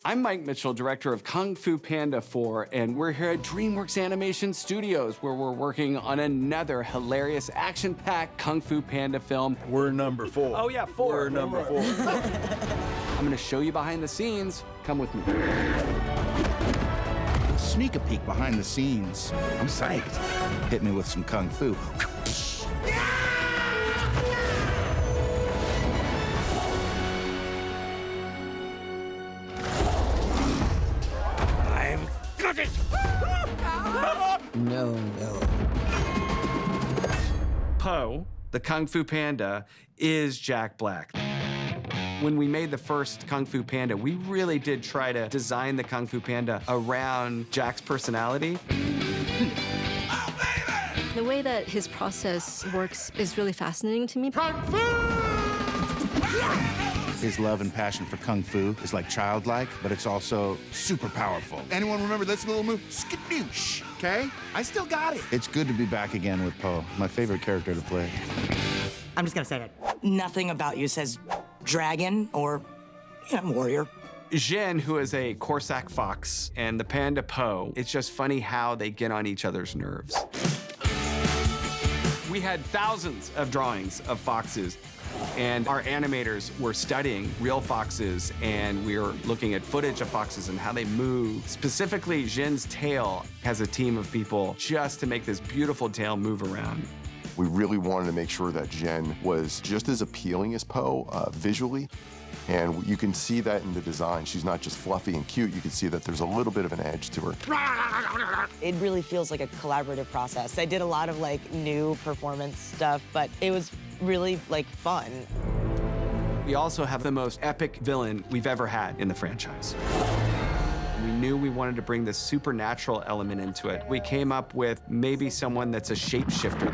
I'm Mike Mitchell, director of Kung Fu Panda 4, and we're here at DreamWorks Animation Studios, where we're working on another hilarious, action-packed Kung Fu Panda film. We're number 4. Oh yeah, 4. We're number 4. I'm gonna show you behind the scenes. Come with me. Sneak a peek behind the scenes. I'm psyched. Hit me with some kung fu. I'm gutted! No. Po, the Kung Fu Panda, is Jack Black. When we made the first Kung Fu Panda, we really did try to design the Kung Fu Panda around Jack's personality. The way that his process works is really fascinating to me. Kung Fu! His love and passion for kung fu is like childlike, but it's also super powerful. Anyone remember this little move? Skadoosh, okay? I still got it. It's good to be back again with Po, my favorite character to play. I'm just gonna say it. Nothing about you says dragon or, warrior. Jin, who is a Corsac fox, and the panda Po, it's just funny how they get on each other's nerves. We had thousands of drawings of foxes, and our animators were studying real foxes, and we were looking at footage of foxes and how they move. Specifically, Jin's tail has a team of people just to make this beautiful tail move around. We really wanted to make sure that Jen was just as appealing as Po visually, and you can see that in the design. She's not just fluffy and cute. You can see that there's a little bit of an edge to her. It really feels like a collaborative process. I did a lot of new performance stuff, but it was really fun. We also have the most epic villain we've ever had in the franchise. We knew we wanted to bring this supernatural element into it. We came up with maybe someone that's a shapeshifter.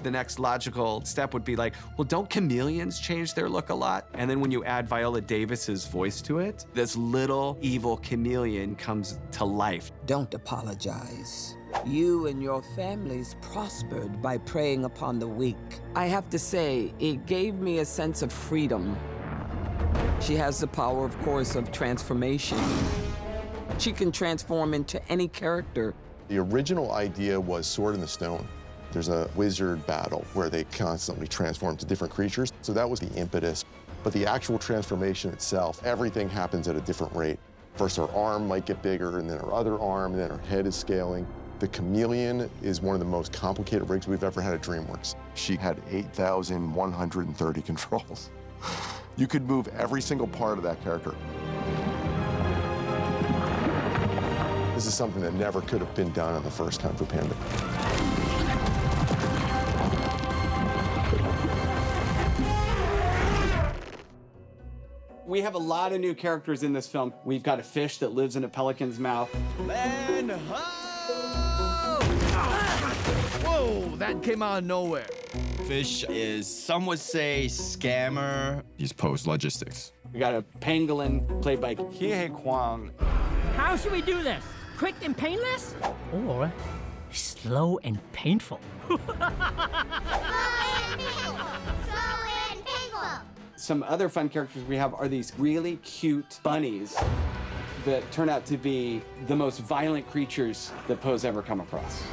The next logical step would be well, don't chameleons change their look a lot? And then when you add Viola Davis's voice to it, this little evil chameleon comes to life. Don't apologize. You and your families prospered by preying upon the weak. I have to say, it gave me a sense of freedom. She has the power, of course, of transformation. She can transform into any character. The original idea was Sword in the Stone. There's a wizard battle where they constantly transform to different creatures, so that was the impetus. But the actual transformation itself, everything happens at a different rate. First, her arm might get bigger, and then her other arm, and then her head is scaling. The chameleon is one of the most complicated rigs we've ever had at DreamWorks. She had 8,130 controls. You could move every single part of that character. This is something that never could have been done on the first Kung Fu Panda. We have a lot of new characters in this film. We've got a fish that lives in a pelican's mouth. And whoa, that came out of nowhere. Fish is, some would say, scammer. He's Po's logistics. We got a pangolin played by Huy Quan. How should we do this? Quick and painless? Or slow and painful? Some other fun characters we have are these really cute bunnies that turn out to be the most violent creatures that Po's ever come across.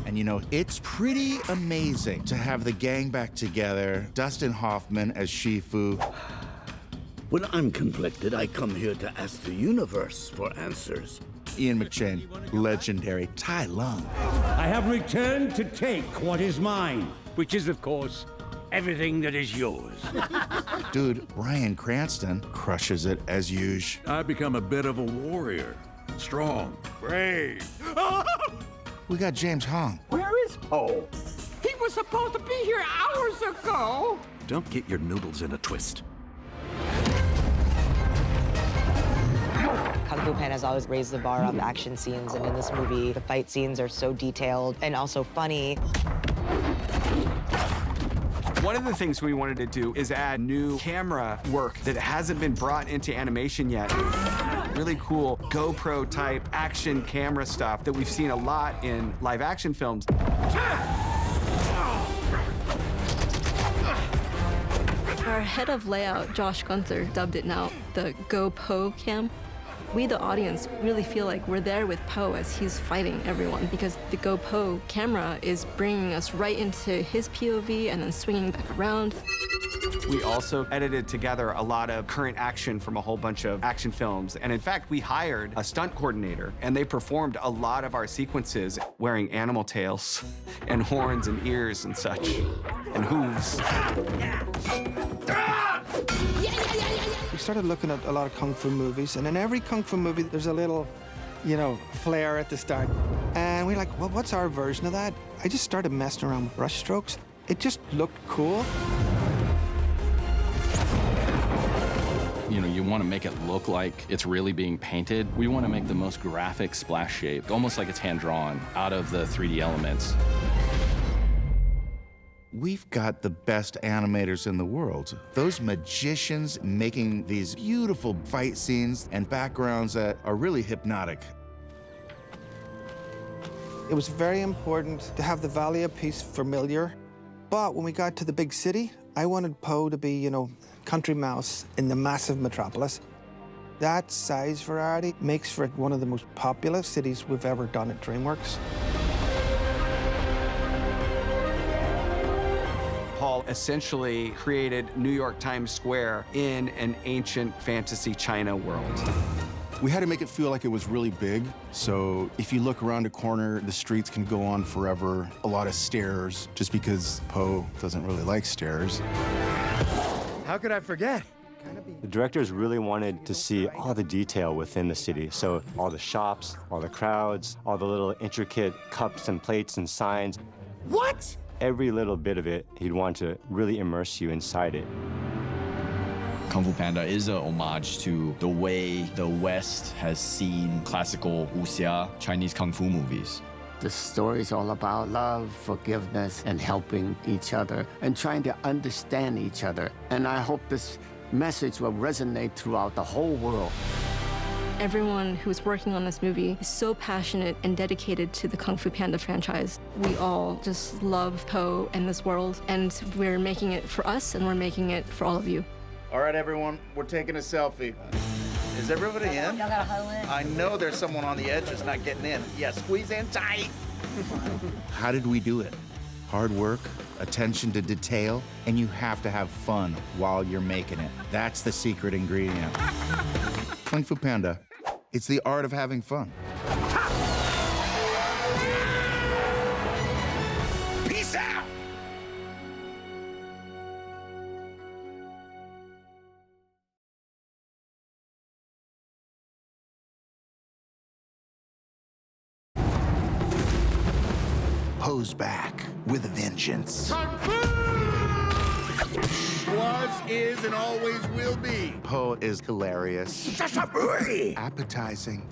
And it's pretty amazing to have the gang back together. Dustin Hoffman as Shifu. When I'm conflicted, I come here to ask the universe for answers. Ian McShane, legendary Tai Lung. I have returned to take what is mine, which is, of course, everything that is yours. Dude, Bryan Cranston crushes it as usual. I've become a bit of a warrior. Strong, brave. We got James Hong. Where is Po? He was supposed to be here hours ago. Don't get your noodles in a twist. Kung Fu Panda has always raised the bar on the action scenes, and in this movie, the fight scenes are so detailed and also funny. One of the things we wanted to do is add new camera work that hasn't been brought into animation yet. Really cool GoPro-type action camera stuff that we've seen a lot in live-action films. Our head of layout, Josh Gunther, dubbed it now the Go Po cam. We, the audience, really feel like we're there with Po as he's fighting everyone, because the Go Po camera is bringing us right into his POV and then swinging back around. We also edited together a lot of current action from a whole bunch of action films. And in fact, we hired a stunt coordinator, and they performed a lot of our sequences wearing animal tails and horns and ears and such, and hooves. We started looking at a lot of Kung Fu movies, and in every Kung Fu movie, there's a little, flair at the start. And we're like, well, what's our version of that? I just started messing around with brush strokes. It just looked cool. You want to make it look like it's really being painted. We want to make the most graphic splash shape, almost like it's hand-drawn out of the 3D elements. We've got the best animators in the world. Those magicians making these beautiful fight scenes and backgrounds that are really hypnotic. It was very important to have the Valia piece familiar, but when we got to the big city, I wanted Po to be, country mouse in the massive metropolis. That size variety makes for it one of the most popular cities we've ever done at DreamWorks. Paul essentially created New York Times Square in an ancient fantasy China world. We had to make it feel like it was really big. So if you look around a corner, the streets can go on forever. A lot of stairs, just because Po doesn't really like stairs. How could I forget? The directors really wanted to see all the detail within the city. So all the shops, all the crowds, all the little intricate cups and plates and signs. What? Every little bit of it, he'd want to really immerse you inside it. Kung Fu Panda is an homage to the way the West has seen classical wuxia Chinese kung fu movies. The story's all about love, forgiveness, and helping each other, and trying to understand each other. And I hope this message will resonate throughout the whole world. Everyone who is working on this movie is so passionate and dedicated to the Kung Fu Panda franchise. We all just love Po and this world, and we're making it for us, and we're making it for all of you. All right, everyone, we're taking a selfie. Is everybody in? Y'all gotta huddle in. I know there's someone on the edge that's not getting in. Yeah, squeeze in tight. How did we do it? Hard work, attention to detail, and you have to have fun while you're making it. That's the secret ingredient. Kung Fu Panda, it's the art of having fun. Peace out! Po's back with a vengeance. Kung Fu! Was, is, and always will be. Po is hilarious, appetizing,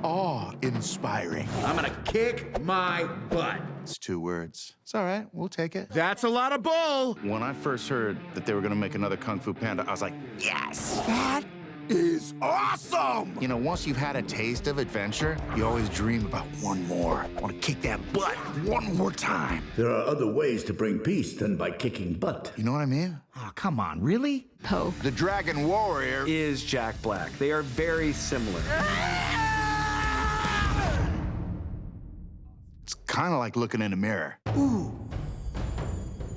awe-inspiring. I'm gonna kick my butt. It's 2 words. It's all right, we'll take it. That's a lot of bull. When I first heard that they were gonna make another Kung Fu Panda, I was like, yes! That is awesome! Once you've had a taste of adventure, you always dream about one more. I want to kick that butt one more time. There are other ways to bring peace than by kicking butt. You know what I mean? Oh, come on, really? Po. The Dragon Warrior is Jack Black. They are very similar. It's kind of like looking in a mirror. Ooh.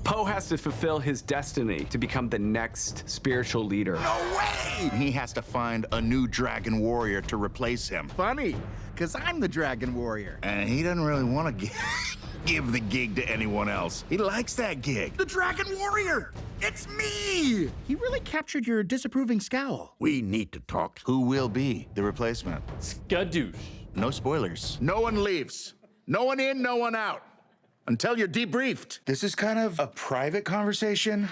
Po has to fulfill his destiny to become the next spiritual leader. No way! He has to find a new Dragon Warrior to replace him. Funny, because I'm the Dragon Warrior. And he doesn't really want to give the gig to anyone else. He likes that gig. The Dragon Warrior! It's me! He really captured your disapproving scowl. We need to talk. Who will be the replacement? Skadoosh. No spoilers. No one leaves. No one in, no one out. Until you're debriefed. This is kind of a private conversation.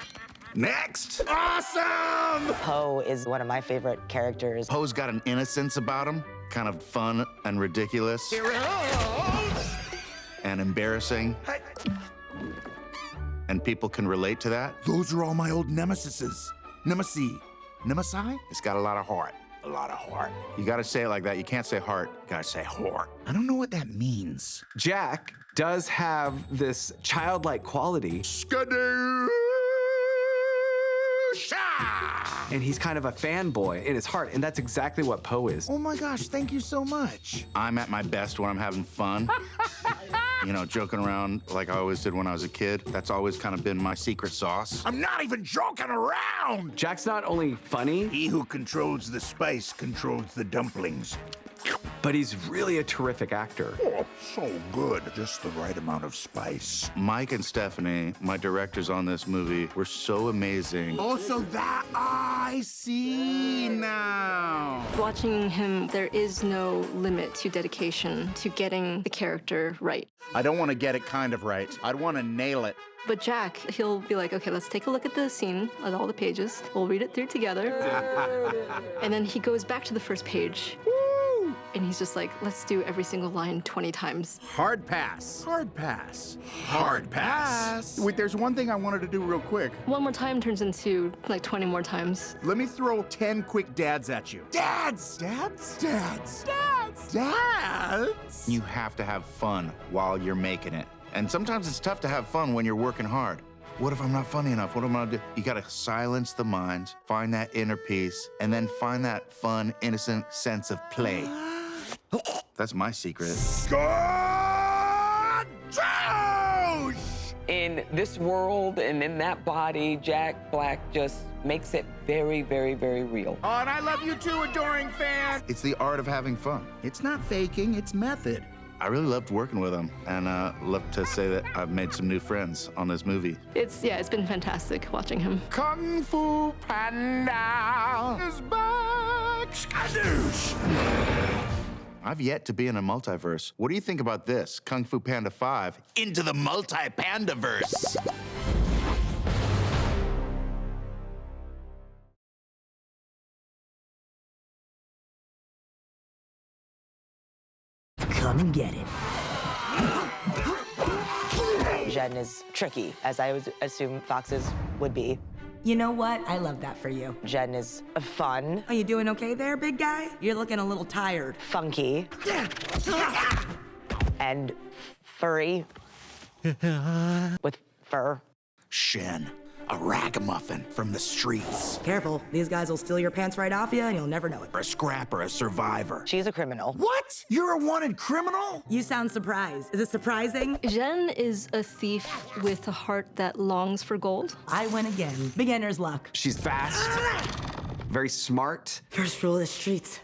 Next! Awesome! Po is one of my favorite characters. Po's got an innocence about him, kind of fun and ridiculous. And embarrassing. And people can relate to that. Those are all my old nemesises. Nemesi. Nemesi? It's got a lot of heart. A lot of heart. You gotta say it like that. You can't say heart. You gotta say heart. I don't know what that means. Jack does have this childlike quality. Skadoosh! And he's kind of a fanboy in his heart, and that's exactly what Poe is. Oh my gosh, thank you so much. I'm at my best when I'm having fun. You know, joking around like I always did when I was a kid. That's always kind of been my secret sauce. I'm not even joking around! Jack's not only funny, He who controls the spice controls the dumplings. but he's really a terrific actor. Oh, so good. Just the right amount of spice. Mike and Stephanie, my directors on this movie, were so amazing. Also, that I see now. Watching him, there is no limit to dedication to getting the character right. I don't want to get it kind of right. I'd want to nail it. But Jack, he'll be like, okay, let's take a look at the scene, at all the pages. We'll read it through together. And then he goes back to the first page. And he's just like, let's do every single line 20 times. Hard pass. Hard pass. Hard pass. Wait, there's one thing I wanted to do real quick. One more time turns into like 20 more times. Let me throw 10 quick dads at you. Dads! Dads! Dads! Dads! Dads! You have to have fun while you're making it. And sometimes it's tough to have fun when you're working hard. What if I'm not funny enough? What am I gonna do? You gotta silence the mind, find that inner peace, and then find that fun, innocent sense of play. That's my secret. In this world and in that body, Jack Black just makes it very, very, very real. Oh, and I love you too, adoring fan. It's the art of having fun. It's not faking, it's method. I really loved working with him, and love to say that I've made some new friends on this movie. It's been fantastic watching him. Kung Fu Panda is back. Skadoosh. I've yet to be in a multiverse. What do you think about this? Kung Fu Panda 5 into the multi-Pandaverse. Come and get it. Jen is tricky, as I would assume foxes would be. You know what? I love that for you. Jen is fun. Are you doing okay there, big guy? You're looking a little tired. Funky. And furry. With fur. Shen, a ragamuffin from the streets. Careful, these guys will steal your pants right off you and you'll never know it. A scrapper, a survivor. She's a criminal. What? You're a wanted criminal? You sound surprised. Is it surprising? Jen is a thief with a heart that longs for gold. I win again. Beginner's luck. She's fast, very smart. First rule of the streets.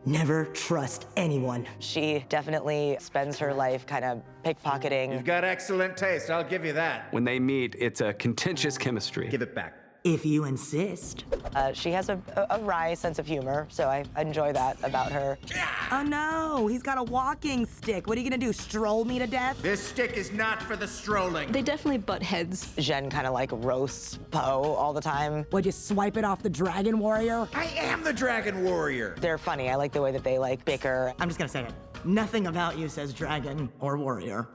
Never trust anyone. She definitely spends her life kind of pickpocketing. You've got excellent taste, I'll give you that. When they meet, it's a contentious chemistry. Give it back. If you insist. She has a wry sense of humor, so I enjoy that about her. Oh no, he's got a walking stick. What are you gonna do, stroll me to death? This stick is not for the strolling. They definitely butt heads. Jen kind of like roasts Poe all the time. Would you swipe it off the Dragon Warrior? I am the Dragon Warrior. They're funny. I like the way that they like bicker. I'm just gonna say it. Nothing about you says dragon or warrior.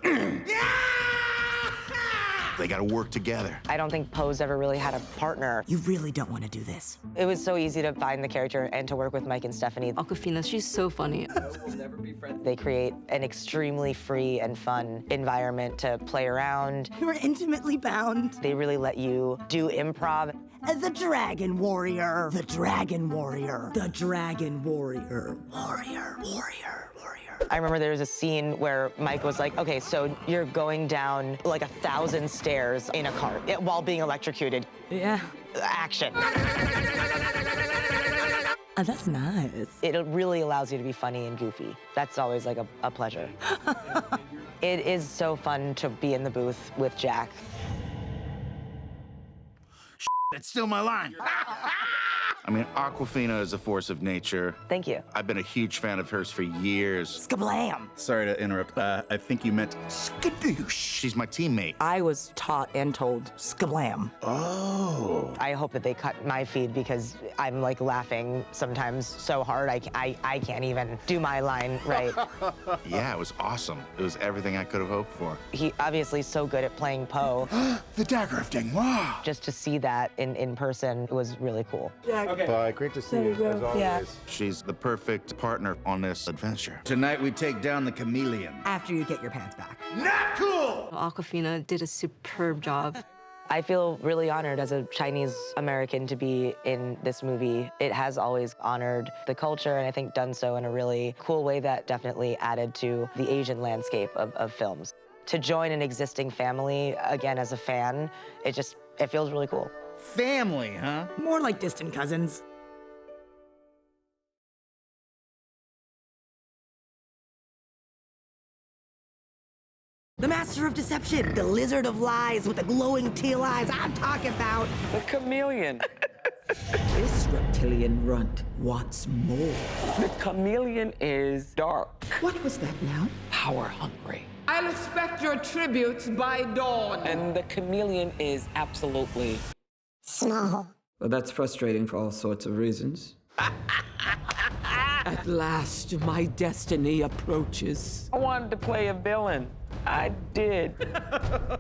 They gotta work together. I don't think Poe's ever really had a partner. You really don't want to do this. It was so easy to find the character and to work with Mike and Stephanie. Awkwafina, she's so funny. We'll never be friends. They create an extremely free and fun environment to play around. You were intimately bound. They really let you do improv. The Dragon Warrior. The Dragon Warrior. The Dragon Warrior. Warrior. Warrior. Warrior. I remember there was a scene where Mike was like, okay, so you're going down like 1,000 stairs in a cart while being electrocuted. Yeah. Action. Oh, that's nice. It really allows you to be funny and goofy. That's always like a pleasure. It is so fun to be in the booth with Jack. That's still my line. I mean, Awkwafina is a force of nature. Thank you. I've been a huge fan of hers for years. Skablam! Sorry to interrupt. I think you meant skadoosh. She's my teammate. I was taught and told skablam. Oh. I hope that they cut my feed because I'm like laughing sometimes so hard I can't even do my line right. Yeah, it was awesome. It was everything I could have hoped for. He obviously is so good at playing Poe. The dagger of Dingwa. Just to see that in person was really cool. Okay. Bye, great to see you, as always. Yeah. She's the perfect partner on this adventure. Tonight we take down the chameleon. After you get your pants back. Not cool! Awkwafina did a superb job. I feel really honored as a Chinese American to be in this movie. It has always honored the culture, and I think done so in a really cool way that definitely added to the Asian landscape of films. To join an existing family, again, as a fan, it feels really cool. Family, huh? More like distant cousins. The master of deception, the lizard of lies with the glowing teal eyes I'm talking about. The chameleon. This reptilian runt wants more. The chameleon is dark. What was that now? Power hungry. I'll expect your tributes by dawn. And the chameleon is absolutely small. Well, that's frustrating for all sorts of reasons. At last, my destiny approaches. I wanted to play a villain. I did.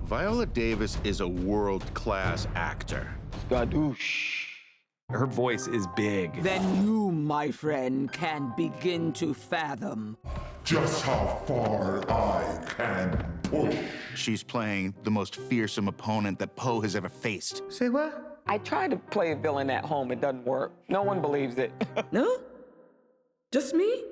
Viola Davis is a world-class actor. Skadoosh. Her voice is big. Then you, my friend, can begin to fathom just how far I can push. She's playing the most fearsome opponent that Poe has ever faced. Say what? I try to play a villain at home. It doesn't work. No one believes it. No? Just me?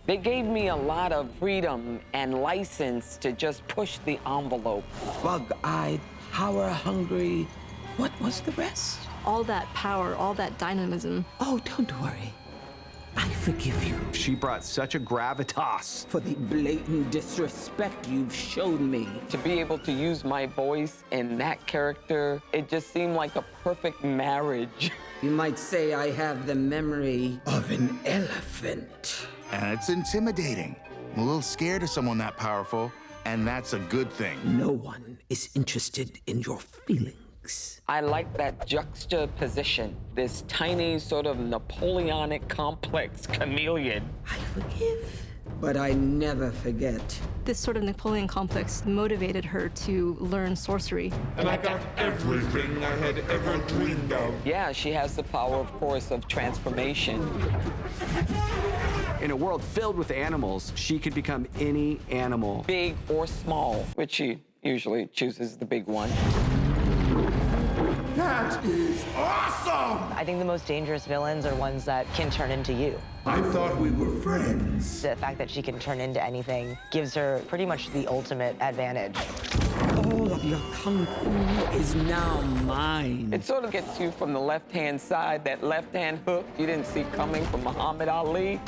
They gave me a lot of freedom and license to just push the envelope. Bug-eyed, power-hungry. What was the rest? All that power, all that dynamism. Oh, don't worry. I forgive you. She brought such a gravitas. For the blatant disrespect you've shown me. To be able to use my voice in that character, it just seemed like a perfect marriage. You might say I have the memory of an elephant. And it's intimidating. I'm a little scared of someone that powerful, and that's a good thing. No one is interested in your feelings. I like that juxtaposition, this tiny sort of Napoleonic complex chameleon. I forgive, but I never forget. This sort of Napoleon complex motivated her to learn sorcery. And I got everything I had ever dreamed of. Yeah, she has the power, of course, of transformation. In a world filled with animals, she could become any animal. Big or small, which she usually chooses the big one. That is awesome! I think the most dangerous villains are ones that can turn into you. I thought we were friends. The fact that she can turn into anything gives her pretty much the ultimate advantage. All of your kung fu is now mine. It sort of gets you from the left-hand side, that left-hand hook you didn't see coming from Muhammad Ali.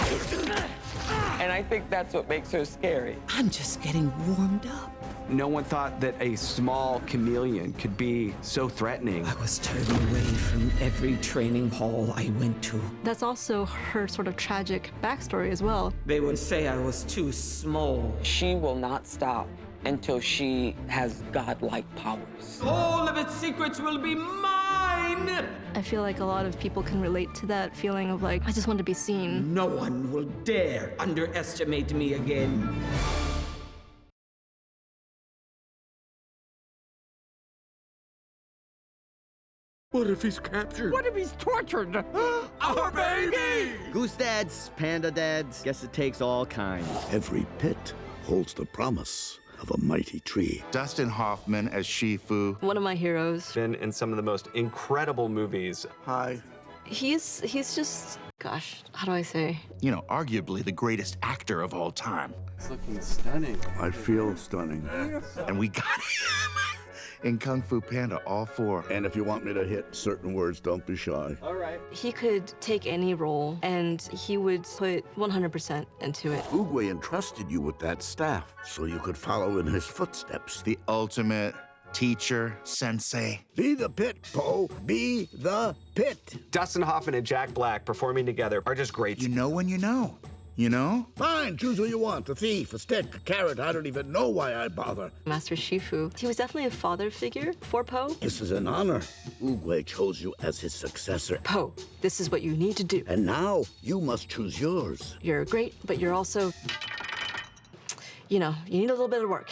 And I think that's what makes her scary. I'm just getting warmed up. No one thought that a small chameleon could be so threatening. I was turned away from every training hall I went to. That's also her sort of tragic backstory as well. They would say I was too small. She will not stop until she has godlike powers. All of its secrets will be mine! I feel like a lot of people can relate to that feeling of like, I just want to be seen. No one will dare underestimate me again. What if he's captured? What if he's tortured? Our baby! Goose dads, panda dads, guess it takes all kinds. Every pit holds the promise of a mighty tree. Dustin Hoffman as Shifu. One of my heroes. Been in some of the most incredible movies. Hi. He's just, gosh, how do I say? You know, arguably the greatest actor of all time. It's looking stunning. I feel stunning. And we got him in Kung Fu Panda, all four. And if you want me to hit certain words, don't be shy. All right. He could take any role and he would put 100% into it. Oogway entrusted you with that staff so you could follow in his footsteps. The ultimate teacher, sensei. Be the pit, Poe. Be the pit. Dustin Hoffman and Jack Black performing together are just great. You know when you know. You know? Fine, choose who you want. A thief, a stick, a carrot. I don't even know why I bother. Master Shifu. He was definitely a father figure for Poe. This is an honor. Oogway chose you as his successor. Poe, this is what you need to do. And now, you must choose yours. You're great, but you're also, you know, you need a little bit of work.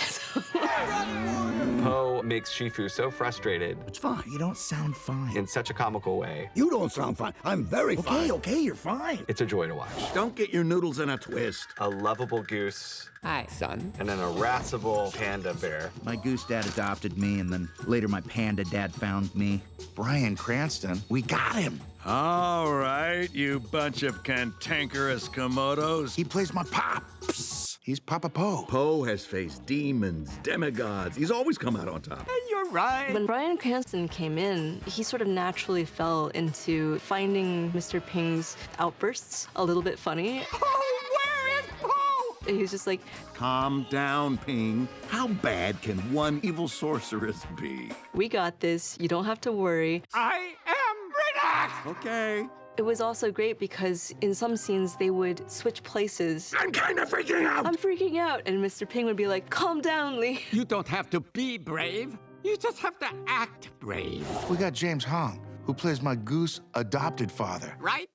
Po makes Shifu so frustrated. It's fine. You don't sound fine. In such a comical way. You don't sound fine. I'm very fine. Okay, you're fine. It's a joy to watch. Don't get your noodles in a twist. A lovable goose. Hi, son. And an irascible panda bear. My goose dad adopted me, and then later my panda dad found me. Bryan Cranston, we got him. All right, you bunch of cantankerous Komodos. He plays my pop. Psst. He's Papa Po. Po has faced demons, demigods. He's always come out on top. You're right. When Bryan Cranston came in, he sort of naturally fell into finding Mr. Ping's outbursts a little bit funny. Oh, where is Po? And he was just like, Calm down, Ping. How bad can one evil sorceress be? we got this. You don't have to worry. I am relaxed. Okay. It was also great because in some scenes they would switch places. I'm kind of freaking out. I'm freaking out. And Mr. Ping would be like, calm down, Lee. You don't have to be brave. You just have to act brave. We got James Hong, who plays my goose adopted father. Right?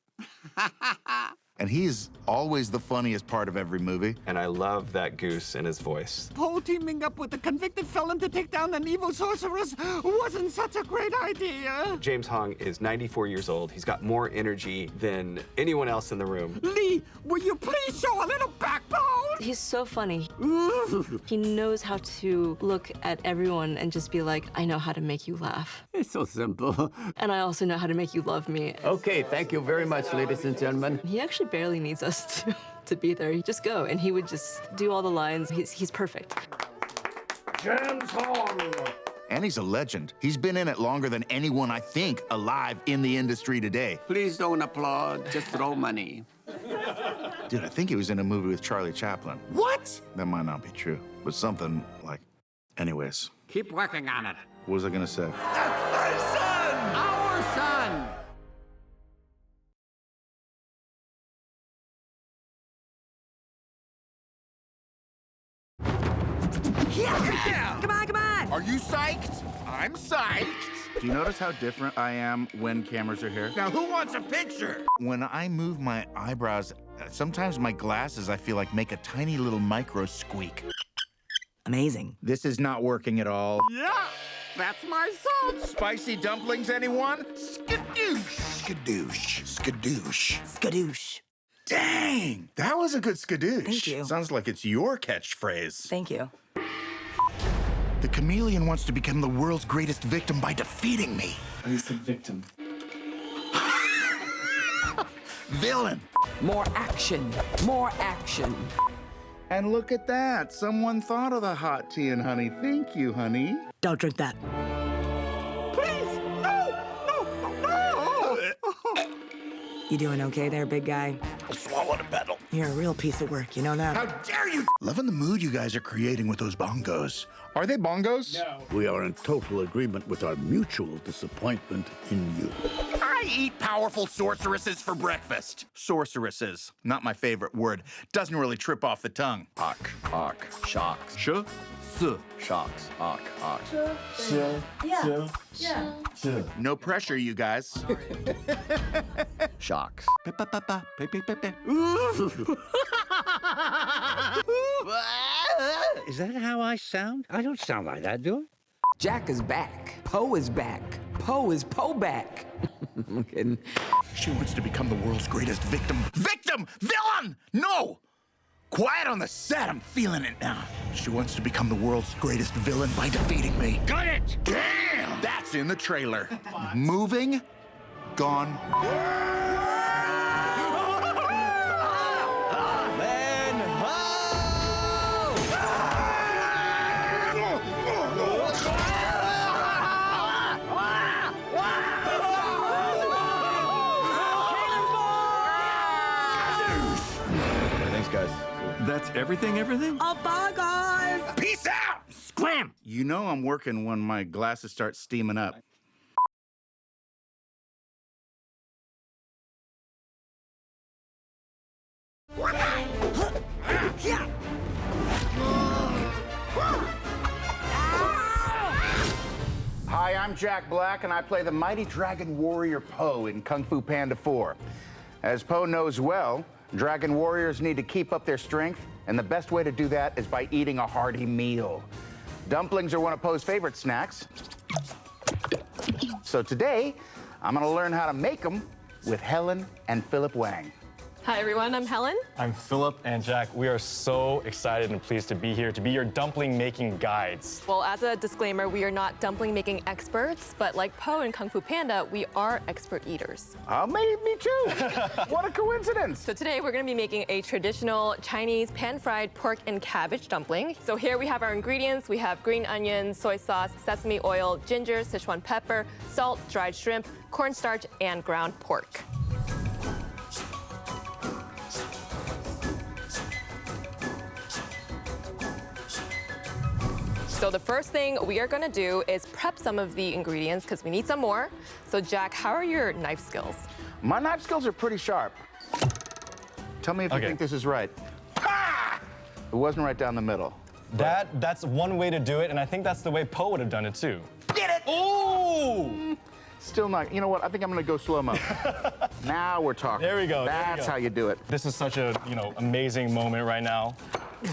And he's always the funniest part of every movie. And I love that goose and his voice. Po teaming up with a convicted felon to take down an evil sorceress wasn't such a great idea. James Hong is 94 years old. He's got more energy than anyone else in the room. Lee, will you please show a little backbone? He's so funny. He knows how to look at everyone and just be like, I know how to make you laugh. It's so simple. And I also know how to make you love me. Okay, thank you very much, ladies and gentlemen. He actually barely needs us to be there. You just go, and he would just do all the lines. He's perfect. James Hong. And he's a legend. He's been in it longer than anyone, I think, alive in the industry today. Please don't applaud, just throw money. Dude, I think he was in a movie with Charlie Chaplin. What? That might not be true, but something like... Anyways, Keep working on it. what was I gonna say? That's my son! Our son! Yeah! Come on, come on! Are you psyched? I'm psyched. Do you notice how different I am when cameras are here? Now, who wants a picture? When I move my eyebrows, sometimes my glasses, I feel like, make a tiny little micro squeak. Amazing. This is not working at all. Yeah, that's my son. Spicy dumplings, anyone? Skadoosh. Skadoosh. Skadoosh. Skadoosh. Dang! That was a good skadoosh. Thank you. Sounds like it's your catchphrase. Thank you. The chameleon wants to become the world's greatest victim by defeating me. Oh, you said victim. Villain. More action. More action. And look at that. Someone thought of the hot tea and honey. Thank you, honey. Don't drink that. Please, no, no, no. You doing okay there, big guy? I swallowed a pedal. You're a real piece of work, you know that? How dare you! Loving the mood you guys are creating with those bongos. Are they bongos? No. We are in total agreement with our mutual disappointment in you. I eat powerful sorceresses for breakfast. Sorceresses, not my favorite word. Doesn't really trip off the tongue. Ak, shocks. Sh, s. Shocks. Ak. No pressure, you guys. Shocks. Is that how I sound? I don't sound like that, do I? Jack is back. Po is back. Po is Po back. I'm kidding. She wants to become the world's greatest victim. Victim! Villain! No! Quiet on the set, I'm feeling it now. She wants to become the world's greatest villain by defeating me. Got it! Damn! That's in the trailer. Moving, gone. That's everything? Oh, bye, guys! Peace out! Scram! You know I'm working when my glasses start steaming up. Hi, I'm Jack Black, and I play the mighty dragon warrior Po in Kung Fu Panda 4. As Po knows well, Dragon warriors need to keep up their strength, and the best way to do that is by eating a hearty meal. Dumplings are one of Poe's favorite snacks. So today, I'm gonna learn how to make them with Helen and Philip Wang. Hi everyone, I'm Helen. I'm Philip and Jack. We are so excited and pleased to be here to be your dumpling making guides. Well, as a disclaimer, we are not dumpling making experts, but like Poe and Kung Fu Panda, we are expert eaters. Me too. What a coincidence. So today we're gonna be making a traditional Chinese pan-fried pork and cabbage dumpling. So here we have our ingredients. We have green onions, soy sauce, sesame oil, ginger, Sichuan pepper, salt, dried shrimp, cornstarch, and ground pork. So the first thing we are gonna do is prep some of the ingredients because we need some more. So Jack, how are your knife skills? My knife skills are pretty sharp. Tell me if you think this is right. Ah! It wasn't right down the middle. That's one way to do it, and I think that's the way Poe would have done it too. Get it! Ooh! Still not. You know what? I think I'm gonna go slow-mo. Now we're talking. There we go. That's how you do it. This is such a amazing moment right now,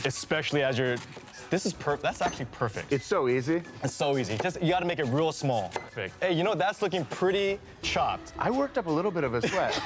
especially as you're. This is perfect. That's actually perfect. It's so easy. It's so easy. Just you got to make it real small. Perfect. Hey, that's looking pretty chopped. I worked up a little bit of a sweat.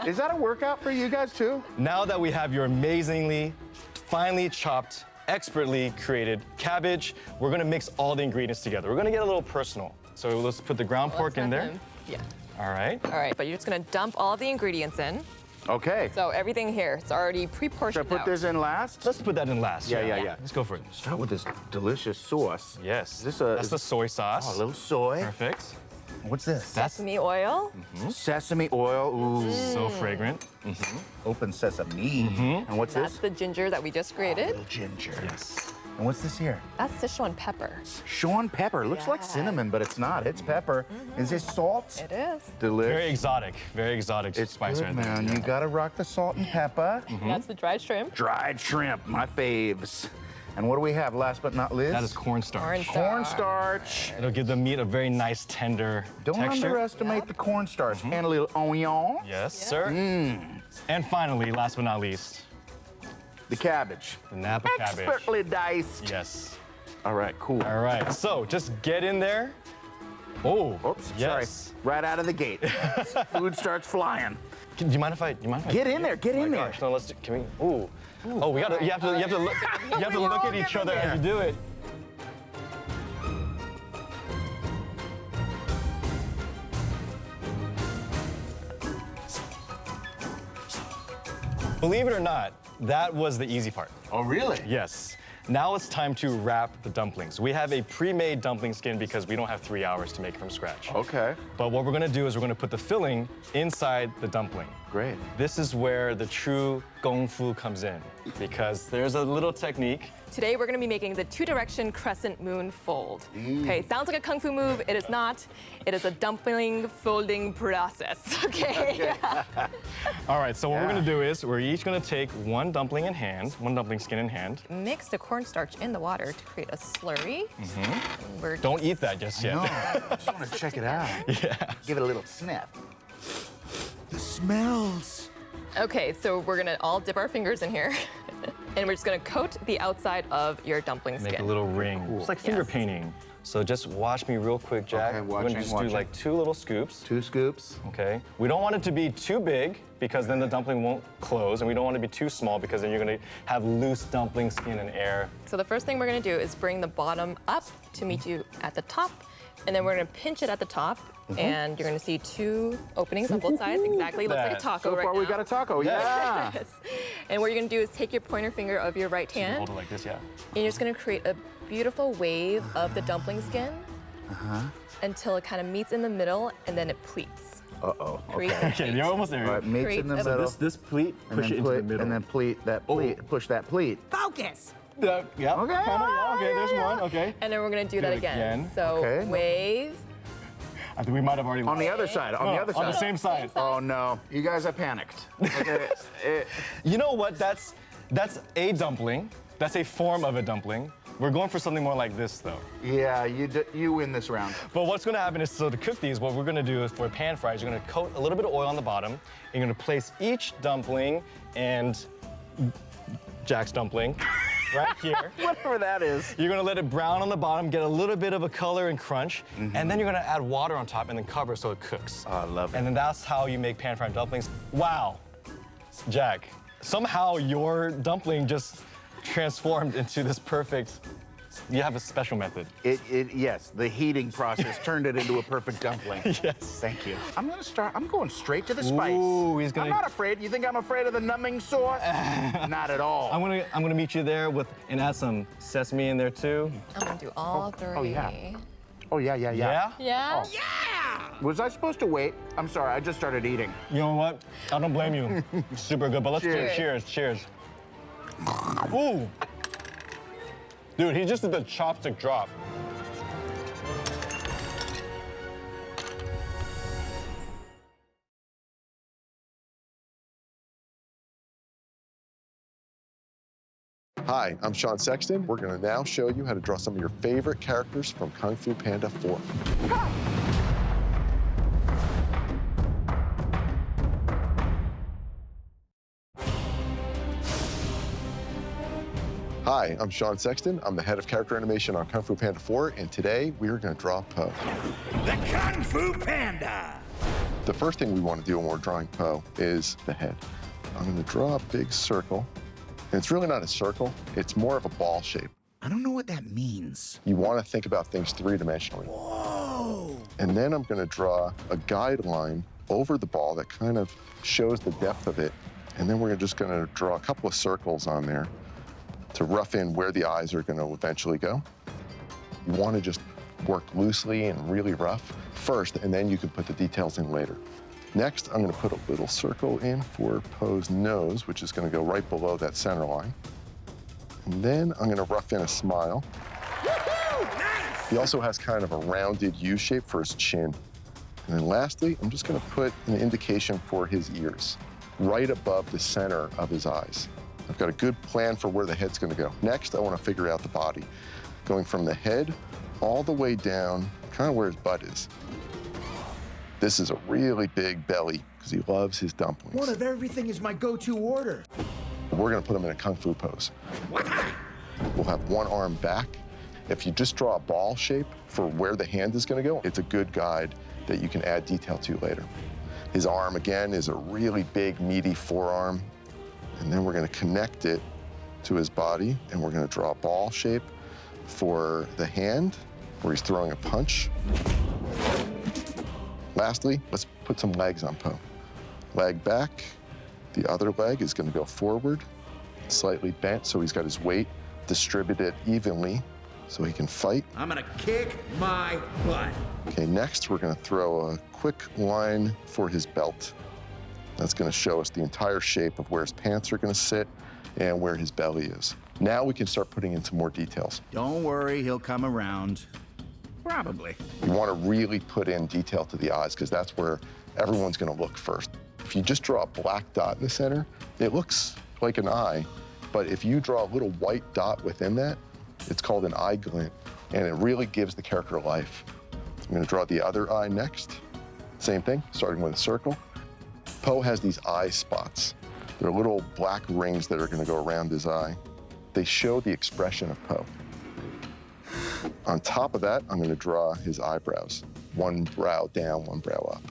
Is that a workout for you guys too? Now that we have your amazingly, finely chopped, expertly created cabbage, we're gonna mix all the ingredients together. We're gonna get a little personal. So let's put the ground pork in there. Yeah. All right. All right, but you're just gonna dump all the ingredients in. Okay. So everything here, it's already pre-portioned Should I put this in last? Let's put that in last. Yeah. Let's go for it. Start with this delicious sauce. Yes. That's the soy sauce. Oh, a little soy. Perfect. What's this? Sesame oil. Sesame oil. Ooh. So fragrant. Open sesame. And what's That's this? the ginger that we just grated. Little ginger. Yes. And what's this here? That's Sichuan pepper. Sichuan pepper. Looks like cinnamon, but it's not. It's pepper. Is this salt? It is. Delicious. Very exotic. Very exotic It's spice good, right there. man. You gotta rock the salt and pepper. That's the dried shrimp. Dried shrimp, my faves. And what do we have last but not least? That is cornstarch. Cornstarch. It'll give the meat a very nice tender Don't texture. underestimate the cornstarch. And a little onion. Yes, sir. And finally, last but not least, the cabbage. The Napa cabbage. Expertly diced. Yes. All right, cool. All right, so just get in there. Oh, oops, yes. sorry. Right out of the gate. Food starts flying. Do you mind if I? Get in there. Get in there. Gosh, no, let's do. Can we? Ooh. Oh, we gotta. You have to look. You have to look at each other as you do it. Believe it or not, that was the easy part. Oh, really? Yes. Now it's time to wrap the dumplings. We have a pre-made dumpling skin because we don't have 3 hours to make it from scratch. Okay. But what we're gonna do is we're gonna put the filling inside the dumpling. Great. This is where the true Kung Fu comes in because there's a little technique. Today we're gonna be making the two-direction crescent moon fold. Okay, sounds like a Kung Fu move. It is not. It is a dumpling folding process, okay? All right, so what we're gonna do is we're each gonna take one dumpling in hand, one dumpling skin in hand. Mix the cornstarch in the water to create a slurry. Don't eat that just yet. No, I just want to check it out. Yeah. Give it a little sniff. The smells. Okay, so we're gonna all dip our fingers in here. And we're just gonna coat the outside of your dumpling skin. Make a little ring. It's like finger painting. So just watch me real quick, Jack. Okay, we're gonna just do like 2 little scoops. 2 scoops. Okay. We don't want it to be too big because then the dumpling won't close, and we don't want it to be too small because then you're gonna have loose dumpling skin and air. So the first thing we're gonna do is bring the bottom up to meet you at the top, and then we're gonna pinch it at the top, and you're gonna see 2 openings on both sides. Exactly, looks like a taco right now. So far we got a taco, yeah. Yes. And what you're gonna do is take your pointer finger of your right hand, Hold it like this, yeah. and you're just gonna create a beautiful wave of the dumpling skin until it kind of meets in the middle, and then it pleats. Uh-oh. Creates a Okay. Okay, you're almost there. All right, meets in the Creates a- middle. This pleat, push it into the middle. And then pleat that pleat. Push that pleat. Focus. Yeah. Okay. Yeah, okay, there's one. Okay. And then we're gonna do that it again. again. So Okay. wave. I think we might have already On the other side. On the other side. On the same side. Oh no, you guys are panicked. Okay. You know what? That's a dumpling. That's a form of a dumpling. We're going for something more like this, though. Yeah, you win this round. But what's gonna happen is, so to cook these, what we're gonna do is for pan fries, you're gonna coat a little bit of oil on the bottom, and you're gonna place each dumpling and Jack's dumpling right here. Whatever that is. You're gonna let it brown on the bottom, get a little bit of a color and crunch, and then you're gonna add water on top and then cover so it cooks. Oh, I love it. And then that's how you make pan fried dumplings. Wow, Jack, somehow your dumpling just transformed into this perfect, you have a special method. Yes, the heating process turned it into a perfect dumpling. Yes. Thank you. I'm going straight to the spice. Ooh, he's gonna... I'm not afraid. You think I'm afraid of the numbing sauce? Not at all. I'm gonna meet you there with, and add some sesame in there too. I'm gonna do all three. Oh, yeah. Oh, yeah? Yeah? Oh. Yeah! Was I supposed to wait? I'm sorry, I just started eating. You know what? I don't blame you. Super good, but let's do cheers. Ooh. Dude, he just did the chopstick drop. Hi, I'm Sean Sexton. We're going to now show you how to draw some of your favorite characters from Kung Fu Panda 4. Hi, I'm Sean Sexton. I'm the head of character animation on Kung Fu Panda 4, and today we are going to draw Po. The Kung Fu Panda! The first thing we want to do when we're drawing Po is the head. I'm going to draw a big circle. And it's really not a circle, it's more of a ball shape. I don't know what that means. You want to think about things three-dimensionally. Whoa! And then I'm going to draw a guideline over the ball that kind of shows the depth of it. And then we're just going to draw a couple of circles on there to rough in where the eyes are going to eventually go. You want to just work loosely and really rough first, and then you can put the details in later. Next, I'm going to put a little circle in for Po's nose, which is going to go right below that center line. And then I'm going to rough in a smile. Nice! He also has kind of a rounded U shape for his chin. And then lastly, I'm just going to put an indication for his ears, right above the center of his eyes. I've got a good plan for where the head's going to go. Next, I want to figure out the body, going from the head all the way down, kind of where his butt is. This is a really big belly because he loves his dumplings. One of everything is my go-to order. We're going to put him in a Kung Fu pose. We'll have one arm back. If you just draw a ball shape for where the hand is going to go, it's a good guide that you can add detail to later. His arm, again, is a really big, meaty forearm. And then we're going to connect it to his body, and we're going to draw a ball shape for the hand, where he's throwing a punch. Lastly, let's put some legs on Po. Leg back. The other leg is going to go forward, slightly bent, so he's got his weight distributed evenly so he can fight. I'm gonna kick my butt. Okay, next we're going to throw a quick line for his belt. That's going to show us the entire shape of where his pants are going to sit and where his belly is. Now we can start putting in some more details. Don't worry, he'll come around. Probably. You want to really put in detail to the eyes because that's where everyone's going to look first. If you just draw a black dot in the center, it looks like an eye, but if you draw a little white dot within that, it's called an eye glint, and it really gives the character life. I'm going to draw the other eye next. Same thing, starting with a circle. Po has these eye spots. They're little black rings that are going to go around his eye. They show the expression of Po. On top of that, I'm going to draw his eyebrows. One brow down, one brow up.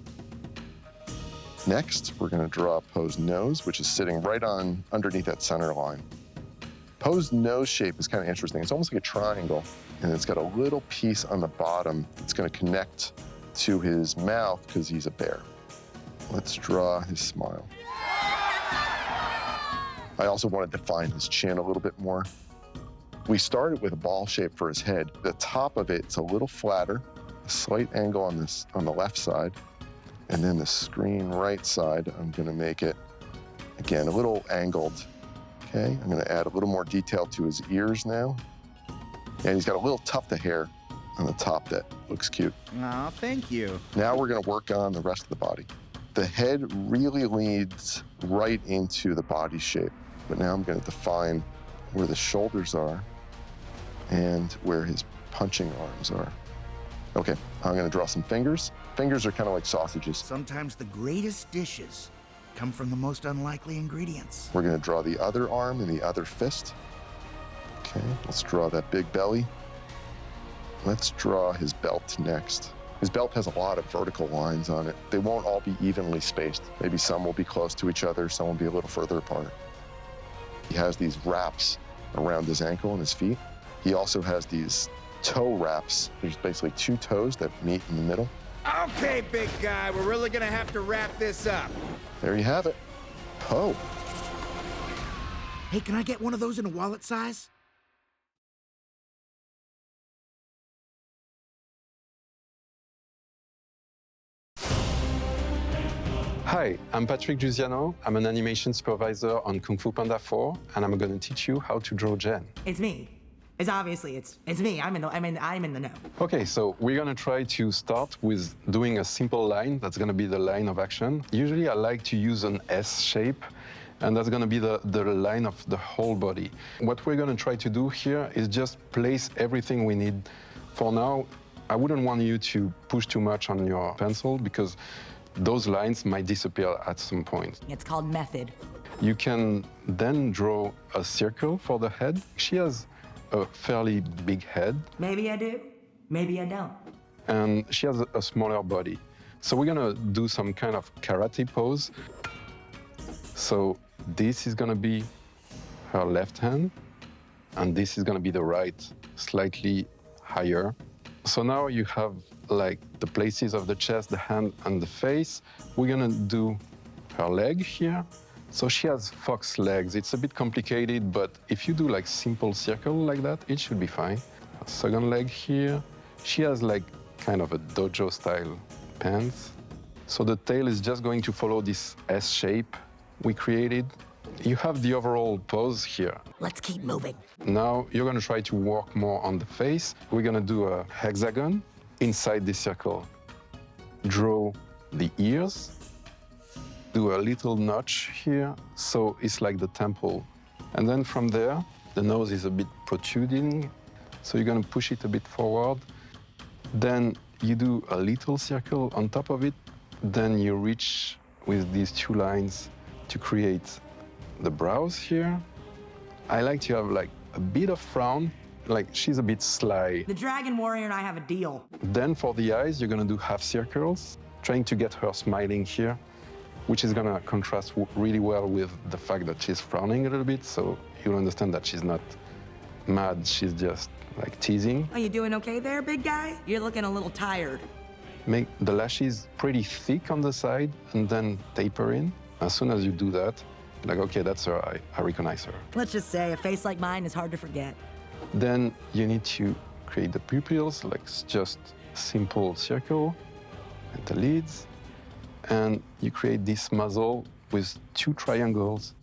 Next, we're going to draw Po's nose, which is sitting right on underneath that center line. Po's nose shape is kind of interesting. It's almost like a triangle, and it's got a little piece on the bottom that's going to connect to his mouth because he's a bear. Let's draw his smile. I also want to define his chin a little bit more. We started with a ball shape for his head. The top of it's a little flatter, a slight angle on the left side, and then the screen right side, I'm going to make it, again, a little angled. Okay, I'm going to add a little more detail to his ears now. And he's got a little tuft of hair on the top that looks cute. Oh, thank you. Now we're going to work on the rest of the body. The head really leads right into the body shape, but now I'm going to define where the shoulders are and where his punching arms are. Okay, I'm gonna draw some fingers. Fingers are kind of like sausages. Sometimes the greatest dishes come from the most unlikely ingredients. We're gonna draw the other arm and the other fist. Okay, let's draw that big belly. Let's draw his belt next. His belt has a lot of vertical lines on it. They won't all be evenly spaced. Maybe some will be close to each other, some will be a little further apart. He has these wraps around his ankle and his feet. He also has these toe wraps. There's basically two toes that meet in the middle. Okay, big guy, we're really gonna have to wrap this up. There you have it. Po. Hey, can I get one of those in a wallet size? Hi, I'm Patrick Giusiano. I'm an animation supervisor on Kung Fu Panda 4, and I'm going to teach you how to draw Jen. It's me. It's obviously it's me. I'm in the know. Okay, so we're going to try to start with doing a simple line. That's going to be the line of action. Usually I like to use an S shape, and that's going to be the line of the whole body. What we're going to try to do here is just place everything we need. For now, I wouldn't want you to push too much on your pencil because those lines might disappear at some point. It's called method. You can then draw a circle for the head. She has a fairly big head. Maybe I do, maybe I don't. And she has a smaller body. So we're gonna do some kind of karate pose. So this is gonna be her left hand, and this is gonna be the right, slightly higher. So now you have like the places of the chest, the hand, and the face. We're gonna do her leg here. So she has fox legs. It's a bit complicated, but if you do like simple circle like that, it should be fine. Second leg here. She has like kind of a dojo style pants. So the tail is just going to follow this S shape we created. You have the overall pose here. Let's keep moving. Now you're gonna try to work more on the face. We're gonna do a hexagon inside the circle. Draw the ears. Do a little notch here, so it's like the temple. And then from there, the nose is a bit protruding, so you're gonna push it a bit forward. Then you do a little circle on top of it. Then you reach with these two lines to create the brows here. I like to have like a bit of frown, like she's a bit sly. The Dragon Warrior and I have a deal. Then for the eyes, you're gonna do half circles, trying to get her smiling here, which is gonna contrast really well with the fact that she's frowning a little bit, so you'll understand that she's not mad, she's just like teasing. Are you doing okay there, big guy? You're looking a little tired. Make the lashes pretty thick on the side and then taper in. As soon as you do that, like, okay, that's her, I recognize her. Let's just say a face like mine is hard to forget. Then you need to create the pupils, like just simple circle and the lids. And you create this muzzle with two triangles,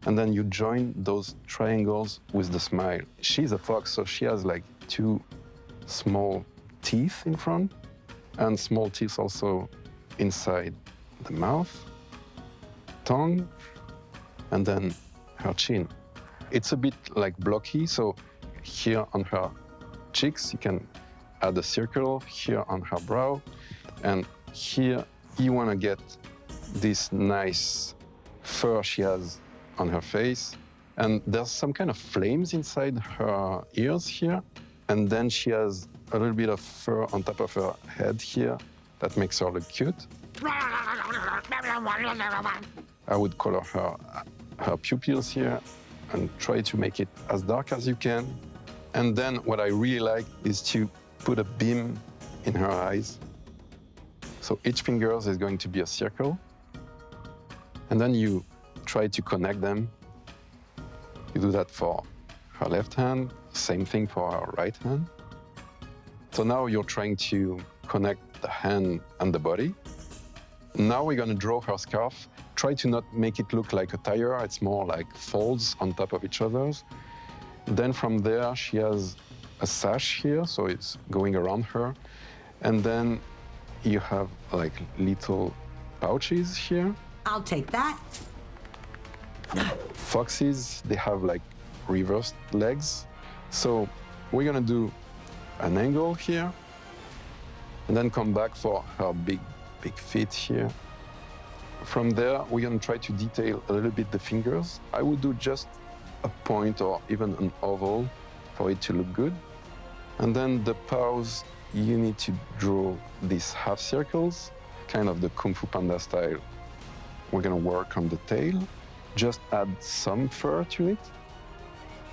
and then you join those triangles with the smile. She's a fox, so she has like two small teeth in front, and small teeth also inside the mouth, tongue, and then her chin. It's a bit like blocky, so here on her cheeks, you can add a circle, here on her brow, and here you want to get this nice fur she has on her face. And there's some kind of flames inside her ears here. And then she has a little bit of fur on top of her head here that makes her look cute. I would color her pupils here and try to make it as dark as you can. And then what I really like is to put a beam in her eyes. So each finger is going to be a circle. And then you try to connect them. You do that for her left hand, same thing for her right hand. So now you're trying to connect the hand and the body. Now we're going to draw her scarf. Try to not make it look like a tire. It's more like folds on top of each other. Then from there, she has a sash here, so it's going around her. And then you have like little pouches here. I'll take that. Foxes, they have like reversed legs. So we're gonna do an angle here, and then come back for her big feet here. From there, we're gonna try to detail a little bit the fingers. I would do just a point or even an oval for it to look good. And then the paws, you need to draw these half circles, kind of the Kung Fu Panda style. We're gonna work on the tail, just add some fur to it.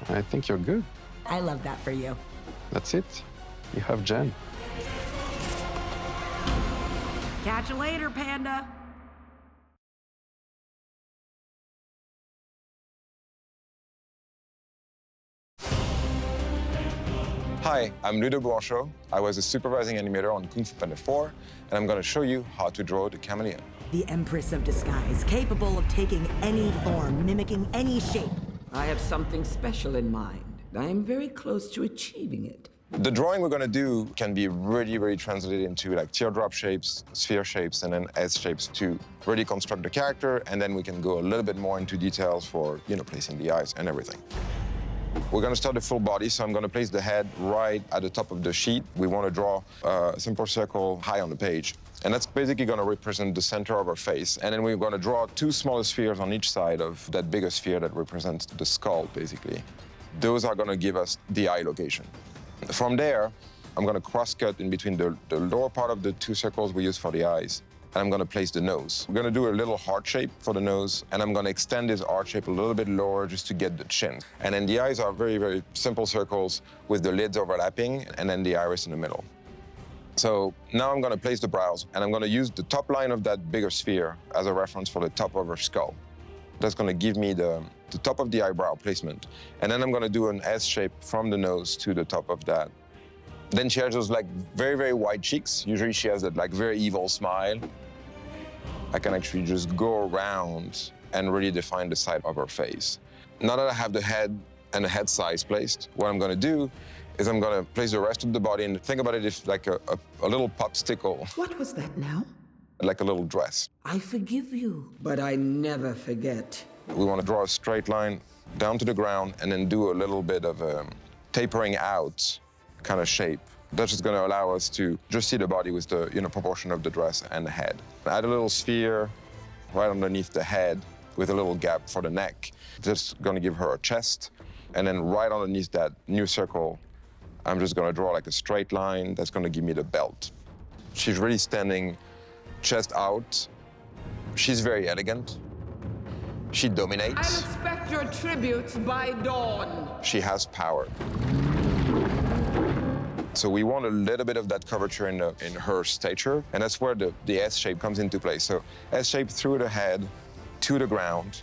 I think you're good. I love that for you. That's it. You have Jen. Catch you later, Panda. Hi, I'm Ludo Blanchot. I was a supervising animator on Kung Fu Panda 4, and I'm going to show you how to draw the chameleon. The Empress of Disguise, capable of taking any form, mimicking any shape. I have something special in mind. I am very close to achieving it. The drawing we're going to do can be really translated into like teardrop shapes, sphere shapes, and then S shapes to really construct the character, and then we can go a little bit more into details for, placing the eyes and everything. We're going to start the full body, so I'm going to place the head right at the top of the sheet. We want to draw a simple circle high on the page, and that's basically going to represent the center of our face. And then we're going to draw two smaller spheres on each side of that bigger sphere that represents the skull, basically. Those are going to give us the eye location. From there, I'm going to cross-cut in between the lower part of the two circles we use for the eyes, and I'm going to place the nose. We're going to do a little heart shape for the nose, and I'm going to extend this heart shape a little bit lower just to get the chin. And then the eyes are very simple circles with the lids overlapping, and then the iris in the middle. So now I'm going to place the brows, and I'm going to use the top line of that bigger sphere as a reference for the top of her skull. That's going to give me the top of the eyebrow placement. And then I'm going to do an S shape from the nose to the top of that. Then she has those like very wide cheeks. Usually she has that like very evil smile. I can actually just go around and really define the side of her face. Now that I have the head and the head size placed, what I'm going to do is I'm going to place the rest of the body, and think about it as like a little popsicle. What was that now? Like a little dress. I forgive you, but I never forget. We want to draw a straight line down to the ground and then do a little bit of a tapering out kind of shape. That's just going to allow us to just see the body with the proportion of the dress and the head. Add a little sphere right underneath the head with a little gap for the neck. Just going to give her a chest. And then right underneath that new circle, I'm just going to draw like a straight line that's going to give me the belt. She's really standing chest out. She's very elegant. She dominates. I'll expect your tributes by dawn. She has power. So we want a little bit of that curvature in her stature, and that's where the S shape comes into play. So S shape through the head to the ground.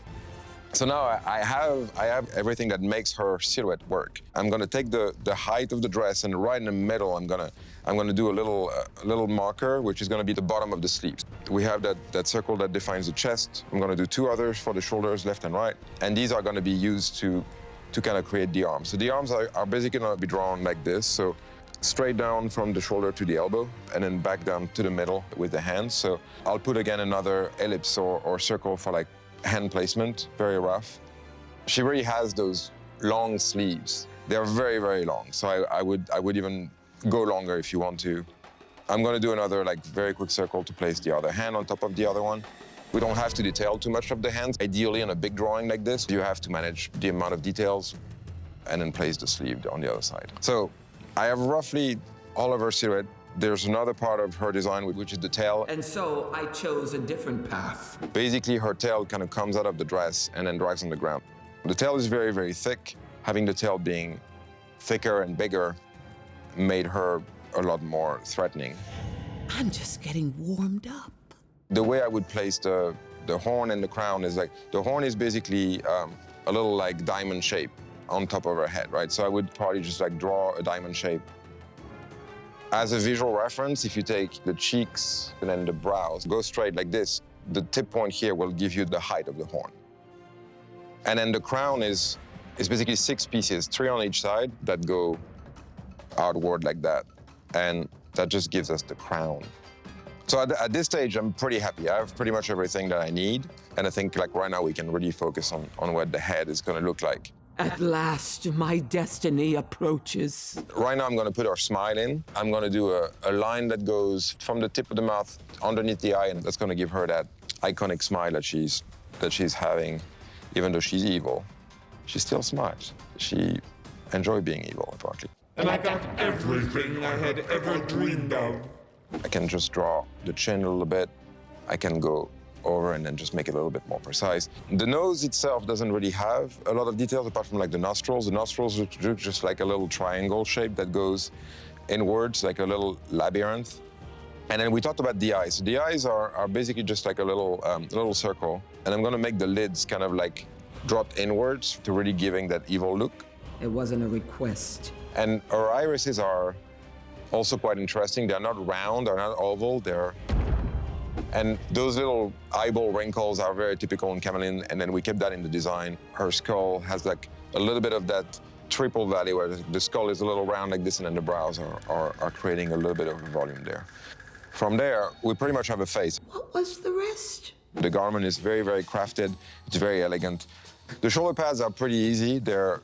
So now I have everything that makes her silhouette work. I'm gonna take the height of the dress, and right in the middle, I'm gonna do a little marker, which is gonna be the bottom of the sleeves. We have that circle that defines the chest. I'm gonna do two others for the shoulders, left and right, and these are gonna be used to kind of create the arms. So the arms are basically gonna be drawn like this. So straight down from the shoulder to the elbow, and then back down to the middle with the hands. So I'll put again another ellipse or circle for like hand placement, very rough. She really has those long sleeves. They're very long. So I would even go longer if you want to. I'm gonna do another like very quick circle to place the other hand on top of the other one. We don't have to detail too much of the hands. Ideally, in a big drawing like this, you have to manage the amount of details and then place the sleeve on the other side. So I have roughly all of her silhouette. There's another part of her design, which is the tail. And so I chose a different path. Basically, her tail kind of comes out of the dress and then drags on the ground. The tail is very thick. Having the tail being thicker and bigger made her a lot more threatening. I'm just getting warmed up. The way I would place the horn and the crown is like, the horn is basically a little like diamond shape on top of her head, right? So I would probably just like draw a diamond shape. As a visual reference, if you take the cheeks and then the brows, go straight like this, the tip point here will give you the height of the horn. And then the crown is basically 6 pieces, 3 on each side that go outward like that. And that just gives us the crown. So at this stage, I'm pretty happy. I have pretty much everything that I need. And I think like right now we can really focus on what the head is gonna look like. At last, my destiny approaches. Right now, I'm going to put her smile in. I'm going to do a line that goes from the tip of the mouth underneath the eye, and that's going to give her that iconic smile that she's having. Even though she's evil, she still smiles. She enjoys being evil, apparently. And I got everything I had ever dreamed of. I can just draw the chin a little bit. I can go over and then just make it a little bit more precise. The nose itself doesn't really have a lot of details apart from like the nostrils. The nostrils look just like a little triangle shape that goes inwards, like a little labyrinth. And then we talked about the eyes. The eyes are basically just like a little circle. And I'm gonna make the lids kind of like dropped inwards to really giving that evil look. It wasn't a request. And our irises are also quite interesting. They're not round, they're not oval, and those little eyeball wrinkles are very typical in Cameline, and then we kept that in the design. Her skull has like a little bit of that triple valley where the skull is a little round like this, and then the brows are creating a little bit of volume there. From there, we pretty much have a face. What was the rest? The garment is very, very crafted. It's very elegant. The shoulder pads are pretty easy. They're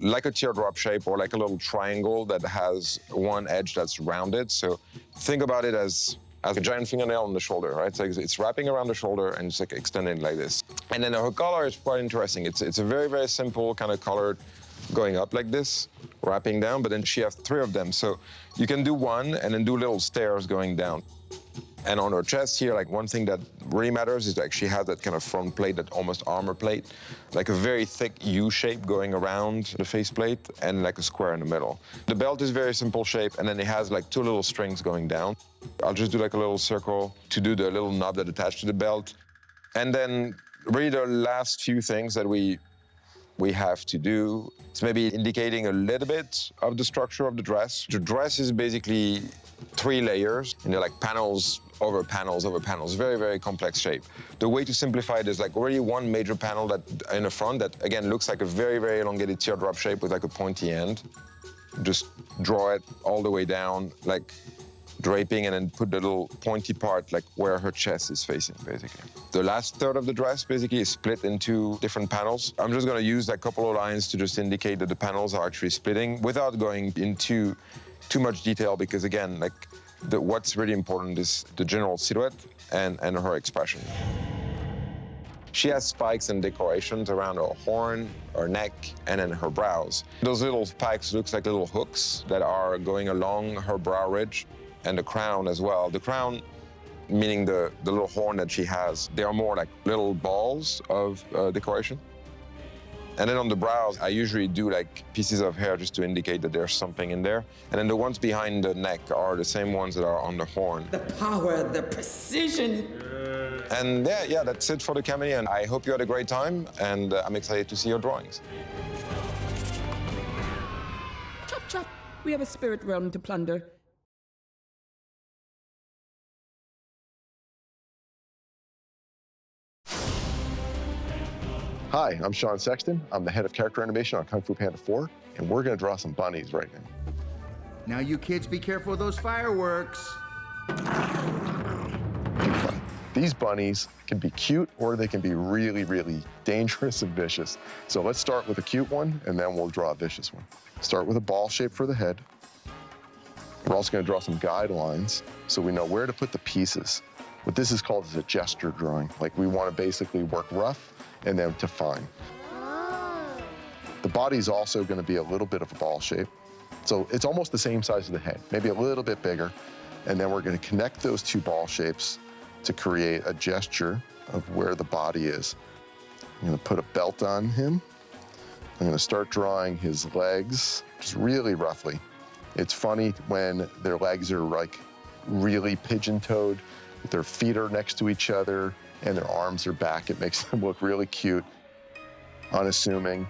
like a teardrop shape or like a little triangle that has one edge that's rounded. So think about it as a giant fingernail on the shoulder, right? So it's wrapping around the shoulder and it's like extending like this. And then her color is quite interesting. It's a very, very simple kind of color going up like this, wrapping down, but then she has 3 of them. So you can do one and then do little stairs going down. And on her chest here, like one thing that really matters is like she has that kind of front plate, that almost armor plate, like a very thick U shape going around the faceplate and like a square in the middle. The belt is very simple shape, and then it has like 2 little strings going down. I'll just do like a little circle to do the little knob that attached to the belt. And then really the last few things that we have to do is maybe indicating a little bit of the structure of the dress. The dress is basically 3 layers, and they're like panels over panels over panels, very, very complex shape. The way to simplify it is like already one major panel that in the front that again looks like a very, very elongated teardrop shape with like a pointy end. Just draw it all the way down, like draping, and then put the little pointy part like where her chest is facing, basically. The last third of the dress basically is split into different panels. I'm just gonna use a couple of lines to just indicate that the panels are actually splitting without going into too much detail, because again, like what's really important is the general silhouette and her expression. She has spikes and decorations around her horn, her neck, and then her brows. Those little spikes looks like little hooks that are going along her brow ridge, and the crown as well. The crown, meaning the little horn that she has, they are more like little balls of decoration. And then on the brows, I usually do like pieces of hair just to indicate that there's something in there. And then the ones behind the neck are the same ones that are on the horn. The power, the precision. And yeah, that's it for the chameleon. I hope you had a great time, and I'm excited to see your drawings. Chop, chop. We have a spirit realm to plunder. Hi, I'm Sean Sexton. I'm the head of character animation on Kung Fu Panda 4, and we're gonna draw some bunnies right now. Now you kids be careful of those fireworks. These bunnies can be cute or they can be really, really dangerous and vicious. So let's start with a cute one and then we'll draw a vicious one. Start with a ball shape for the head. We're also gonna draw some guidelines so we know where to put the pieces. What this is called is a gesture drawing. Like we wanna basically work rough and then define. The body's also gonna be a little bit of a ball shape. So it's almost the same size as the head, maybe a little bit bigger. And then we're gonna connect those 2 ball shapes to create a gesture of where the body is. I'm gonna put a belt on him. I'm gonna start drawing his legs, just really roughly. It's funny when their legs are like really pigeon-toed, their feet are next to each other, and their arms are back. It makes them look really cute, unassuming,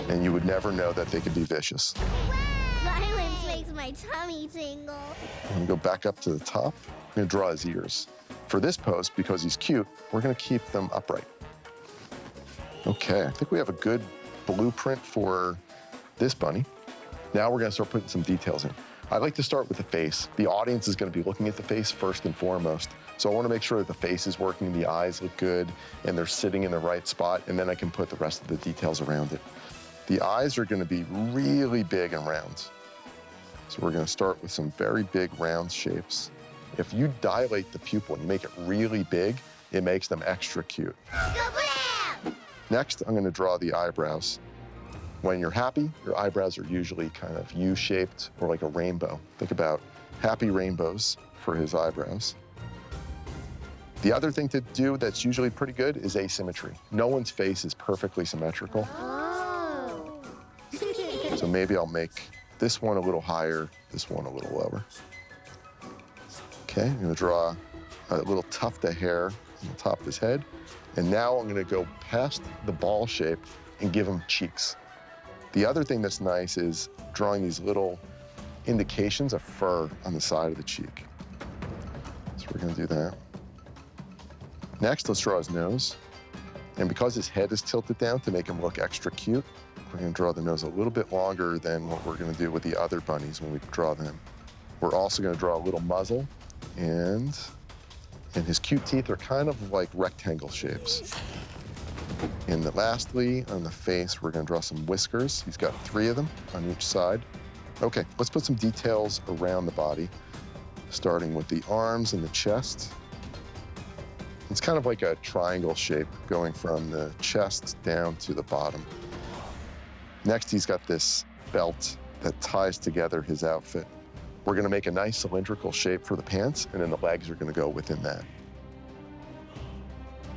and you would never know that they could be vicious. Violence makes my tummy tingle. I'm gonna go back up to the top. I'm gonna draw his ears. For this pose, because he's cute, we're gonna keep them upright. Okay, I think we have a good blueprint for this bunny. Now we're gonna start putting some details in. I like to start with the face. The audience is going to be looking at the face first and foremost. So I want to make sure that the face is working, the eyes look good, and they're sitting in the right spot, and then I can put the rest of the details around it. The eyes are going to be really big and round. So we're going to start with some very big round shapes. If you dilate the pupil and you make it really big, it makes them extra cute. Next, I'm going to draw the eyebrows. When you're happy, your eyebrows are usually kind of U-shaped or like a rainbow. Think about happy rainbows for his eyebrows. The other thing to do that's usually pretty good is asymmetry. No one's face is perfectly symmetrical. Oh. So maybe I'll make this one a little higher, this one a little lower. Okay, I'm gonna draw a little tuft of hair on the top of his head. And now I'm gonna go past the ball shape and give him cheeks. The other thing that's nice is drawing these little indications of fur on the side of the cheek. So we're gonna do that. Next, let's draw his nose. And because his head is tilted down to make him look extra cute, we're gonna draw the nose a little bit longer than what we're gonna do with the other bunnies when we draw them. We're also gonna draw a little muzzle, and his cute teeth are kind of like rectangle shapes. And then lastly, on the face, we're gonna draw some whiskers. He's got 3 of them on each side. Okay, let's put some details around the body, starting with the arms and the chest. It's kind of like a triangle shape going from the chest down to the bottom. Next, he's got this belt that ties together his outfit. We're gonna make a nice cylindrical shape for the pants, and then the legs are gonna go within that.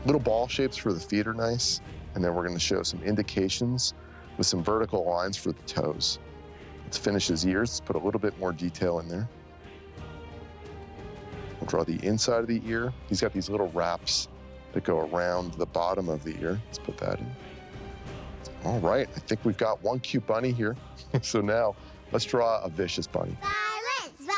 Little ball shapes for the feet are nice, and then we're gonna show some indications with some vertical lines for the toes. Let's finish his ears, let's put a little bit more detail in there. We'll draw the inside of the ear. He's got these little wraps that go around the bottom of the ear. Let's put that in. All right, I think we've got one cute bunny here. So now, let's draw a vicious bunny. Violence!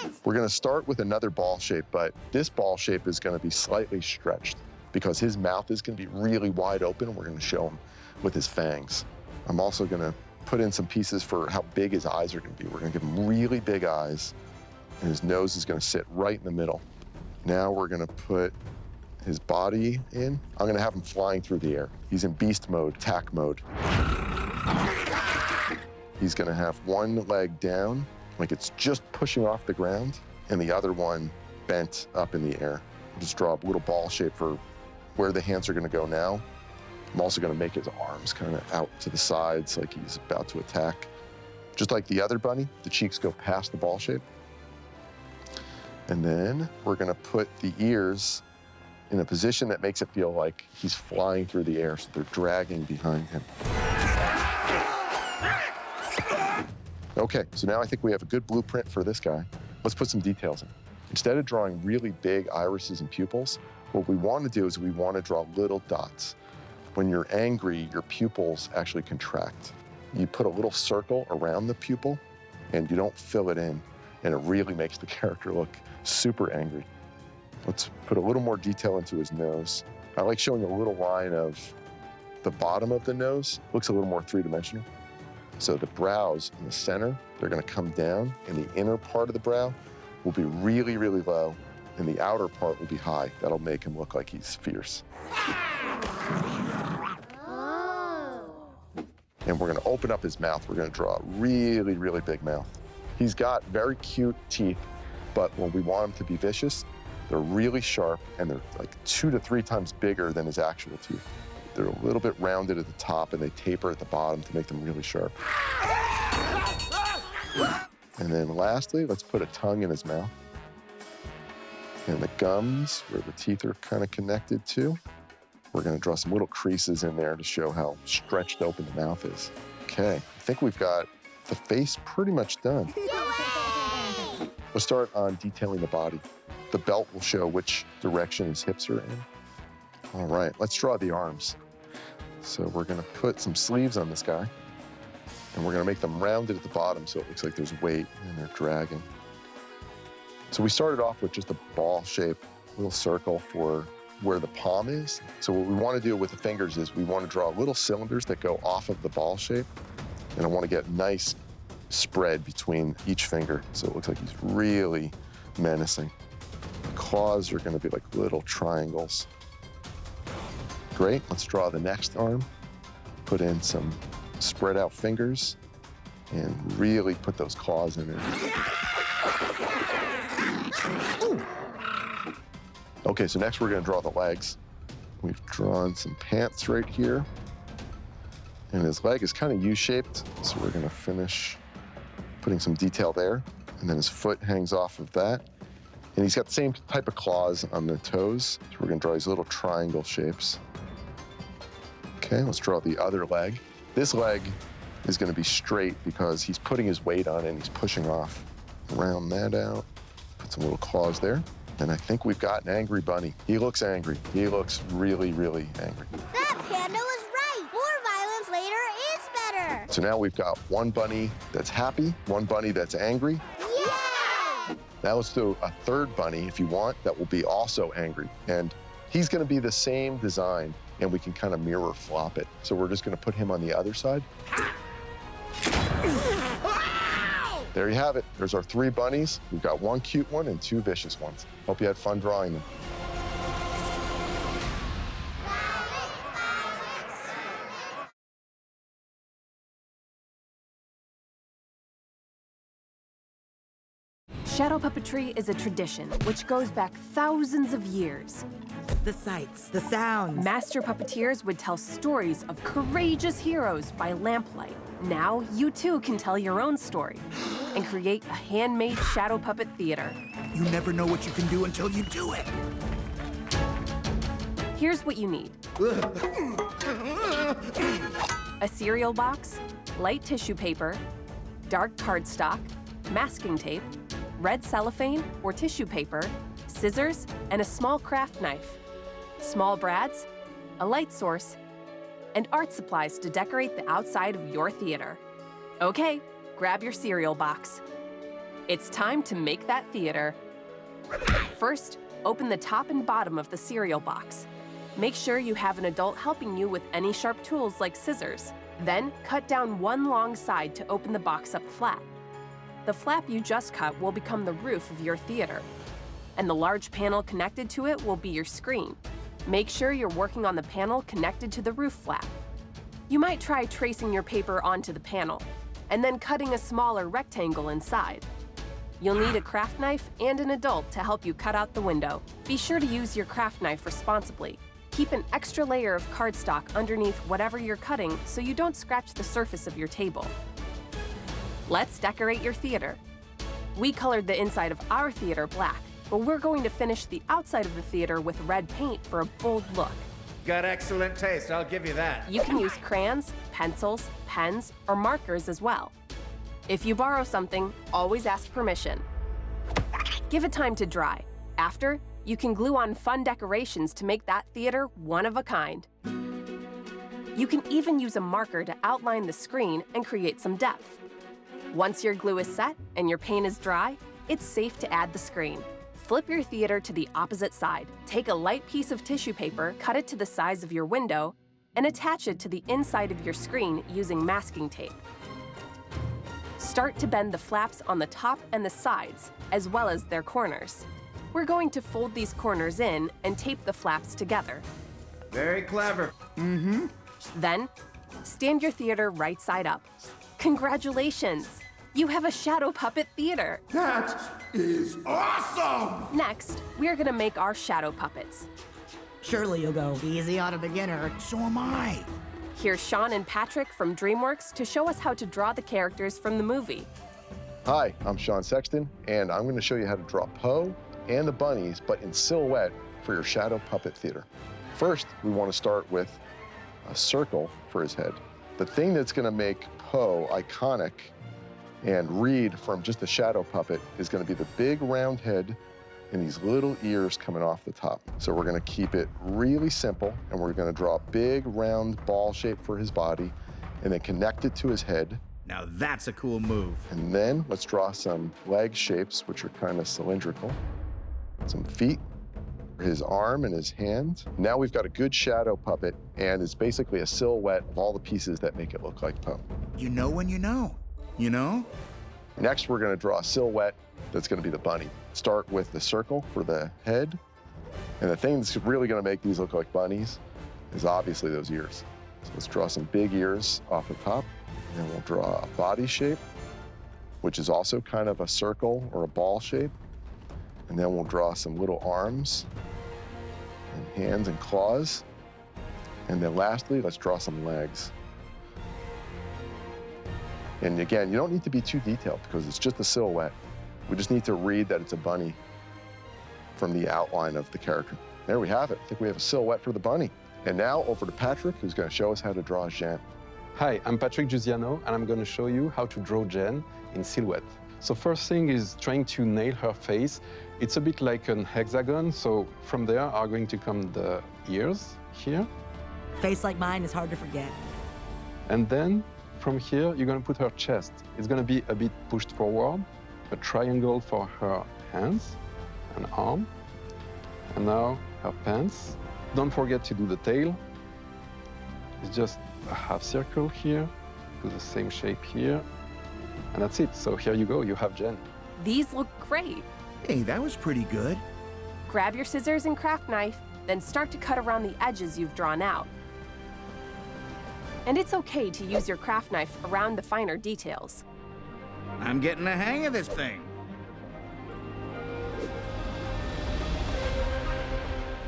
Violence! We're gonna start with another ball shape, but this ball shape is gonna be slightly stretched because his mouth is gonna be really wide open, and we're gonna show him with his fangs. I'm also gonna put in some pieces for how big his eyes are gonna be. We're gonna give him really big eyes, and his nose is gonna sit right in the middle. Now we're gonna put his body in. I'm gonna have him flying through the air. He's in beast mode, attack mode. He's gonna have one leg down, like it's just pushing off the ground, and the other one bent up in the air. I'll just draw a little ball shape for where the hands are gonna go now. I'm also gonna make his arms kind of out to the sides like he's about to attack. Just like the other bunny, the cheeks go past the ball shape. And then we're gonna put the ears in a position that makes it feel like he's flying through the air, so they're dragging behind him. Okay, so now I think we have a good blueprint for this guy. Let's put some details in. Instead of drawing really big irises and pupils, what we want to do is we want to draw little dots. When you're angry, your pupils actually contract. You put a little circle around the pupil, and you don't fill it in, and it really makes the character look super angry. Let's put a little more detail into his nose. I like showing a little line of the bottom of the nose. Looks a little more three-dimensional. So the brows in the center, they're gonna come down, and the inner part of the brow will be really, really low, and the outer part will be high. That'll make him look like he's fierce. And we're gonna open up his mouth. We're gonna draw a really, really big mouth. He's got very cute teeth, but when we want him to be vicious, they're really sharp, and they're like 2 to 3 times bigger than his actual teeth. They're a little bit rounded at the top, and they taper at the bottom to make them really sharp. And then lastly, let's put a tongue in his mouth. And the gums, where the teeth are kind of connected to, we're gonna draw some little creases in there to show how stretched open the mouth is. Okay, I think we've got the face pretty much done. Let's start on detailing the body. The belt will show which direction his hips are in. All right, let's draw the arms. So we're gonna put some sleeves on this guy, and we're gonna make them rounded at the bottom so it looks like there's weight and they're dragging. So we started off with just a ball shape, little circle for where the palm is. So what we wanna do with the fingers is we wanna draw little cylinders that go off of the ball shape, and I wanna get nice spread between each finger, so it looks like he's really menacing. The claws are gonna be like little triangles. Great, let's draw the next arm. Put in some spread out fingers and really put those claws in there. Okay, so next we're gonna draw the legs. We've drawn some pants right here. And his leg is kind of U-shaped, so we're gonna finish putting some detail there. And then his foot hangs off of that. And he's got the same type of claws on the toes. So we're gonna draw these little triangle shapes. Okay, let's draw the other leg. This leg is gonna be straight because he's putting his weight on it and he's pushing off. Round that out, put some little claws there. And I think we've got an angry bunny. He looks angry. He looks really, really angry. That panda was right. More violence later is better. So now we've got one bunny that's happy, one bunny that's angry. Yeah! Now let's do a third bunny, if you want, that will be also angry. And he's gonna be the same design, and we can kind of mirror flop it. So we're just gonna put him on the other side. There you have it. There's our 3 bunnies. We've got 1 cute one and 2 vicious ones. Hope you had fun drawing them. Shadow puppetry is a tradition which goes back thousands of years. The sights, the sounds. Master puppeteers would tell stories of courageous heroes by lamplight. Now you too can tell your own story and create a handmade shadow puppet theater. You never know what you can do until you do it. Here's what you need. A cereal box, light tissue paper, dark cardstock, masking tape, red cellophane or tissue paper, scissors, and a small craft knife. Small brads, a light source, and art supplies to decorate the outside of your theater. Okay, grab your cereal box. It's time to make that theater. First, open the top and bottom of the cereal box. Make sure you have an adult helping you with any sharp tools like scissors. Then, cut down one long side to open the box up flat. The flap you just cut will become the roof of your theater, and the large panel connected to it will be your screen. Make sure you're working on the panel connected to the roof flap. You might try tracing your paper onto the panel, and then cutting a smaller rectangle inside. You'll need a craft knife and an adult to help you cut out the window. Be sure to use your craft knife responsibly. Keep an extra layer of cardstock underneath whatever you're cutting so you don't scratch the surface of your table. Let's decorate your theater. We colored the inside of our theater black, but we're going to finish the outside of the theater with red paint for a bold look. Got excellent taste, I'll give you that. You can use crayons, pencils, pens, or markers as well. If you borrow something, always ask permission. Give it time to dry. After, you can glue on fun decorations to make that theater one of a kind. You can even use a marker to outline the screen and create some depth. Once your glue is set and your paint is dry, it's safe to add the screen. Flip your theater to the opposite side. Take a light piece of tissue paper, cut it to the size of your window, and attach it to the inside of your screen using masking tape. Start to bend the flaps on the top and the sides, as well as their corners. We're going to fold these corners in and tape the flaps together. Very clever. Then, stand your theater right side up. Congratulations! You have a shadow puppet theater. That is awesome! Next, we're gonna make our shadow puppets. Surely you'll go easy on a beginner. So am I. Here's Sean and Patrick from DreamWorks to show us how to draw the characters from the movie. Hi, I'm Sean Sexton, and I'm going to show you how to draw Poe and the bunnies, but in silhouette for your shadow puppet theater. First, we want to start with a circle for his head. The thing that's going to make Poe iconic and read from just a shadow puppet is going to be the big round head and these little ears coming off the top. So we're going to keep it really simple, and we're going to draw a big round ball shape for his body and then connect it to his head. Now that's a cool move. And then let's draw some leg shapes, which are kind of cylindrical. Some feet, his arm and his hand. Now we've got a good shadow puppet, and it's basically a silhouette of all the pieces that make it look like Poe. You know when you know. you know? Next, we're gonna draw a silhouette that's gonna be the bunny. Start with the circle for the head. And the thing that's really gonna make these look like bunnies is obviously those ears. So let's draw some big ears off the top. And we'll draw a body shape, which is also kind of a circle or a ball shape. And then we'll draw some little arms and hands and claws. And then lastly, let's draw some legs. And again, you don't need to be too detailed because it's just a silhouette. We just need to read that it's a bunny from the outline of the character. There we have it. I think we have a silhouette for the bunny. And now over to Patrick, who's going to show us how to draw Jeanne. Hi, I'm Patrick Giusiano, and I'm going to show you how to draw Jeanne in silhouette. So first thing is trying to nail her face. It's a bit like an hexagon, so from there are going to come the ears here. Face like mine is hard to forget. And then from here, you're going to put her chest. It's going to be a bit pushed forward, a triangle for her hands, an arm, and now her pants. Don't forget to do the tail. It's just a half circle here, do the same shape here, and that's it. So here you go, you have Jeanne. These look great. Hey, that was pretty good. Grab your scissors and craft knife, then start to cut around the edges you've drawn out. And it's okay to use your craft knife around the finer details. I'm getting the hang of this thing.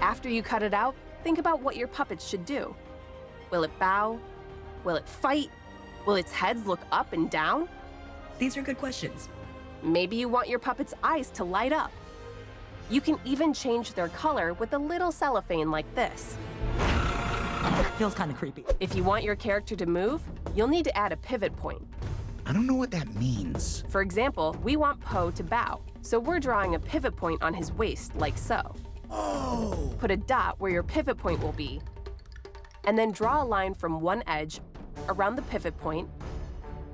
After you cut it out, think about what your puppets should do. Will it bow? Will it fight? Will its heads look up and down? These are good questions. Maybe you want your puppet's eyes to light up. You can even change their color with a little cellophane like this. Feels kind of creepy. If you want your character to move, you'll need to add a pivot point. I don't know what that means. For example, we want Po to bow, so we're drawing a pivot point on his waist like so. Oh! Put a dot where your pivot point will be, and then draw a line from one edge around the pivot point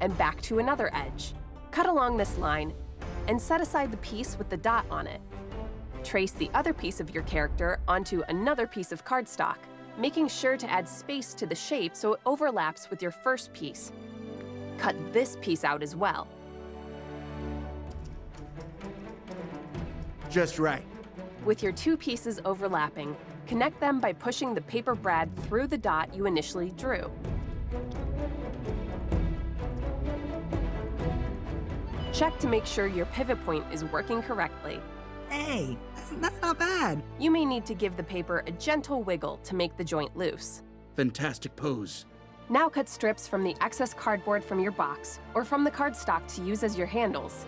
and back to another edge. Cut along this line and set aside the piece with the dot on it. Trace the other piece of your character onto another piece of cardstock, making sure to add space to the shape so it overlaps with your first piece. Cut this piece out as well. Just right. With your two pieces overlapping, connect them by pushing the paper brad through the dot you initially drew. Check to make sure your pivot point is working correctly. Hey, that's not bad. You may need to give the paper a gentle wiggle to make the joint loose. Fantastic pose. Now cut strips from the excess cardboard from your box or from the cardstock to use as your handles.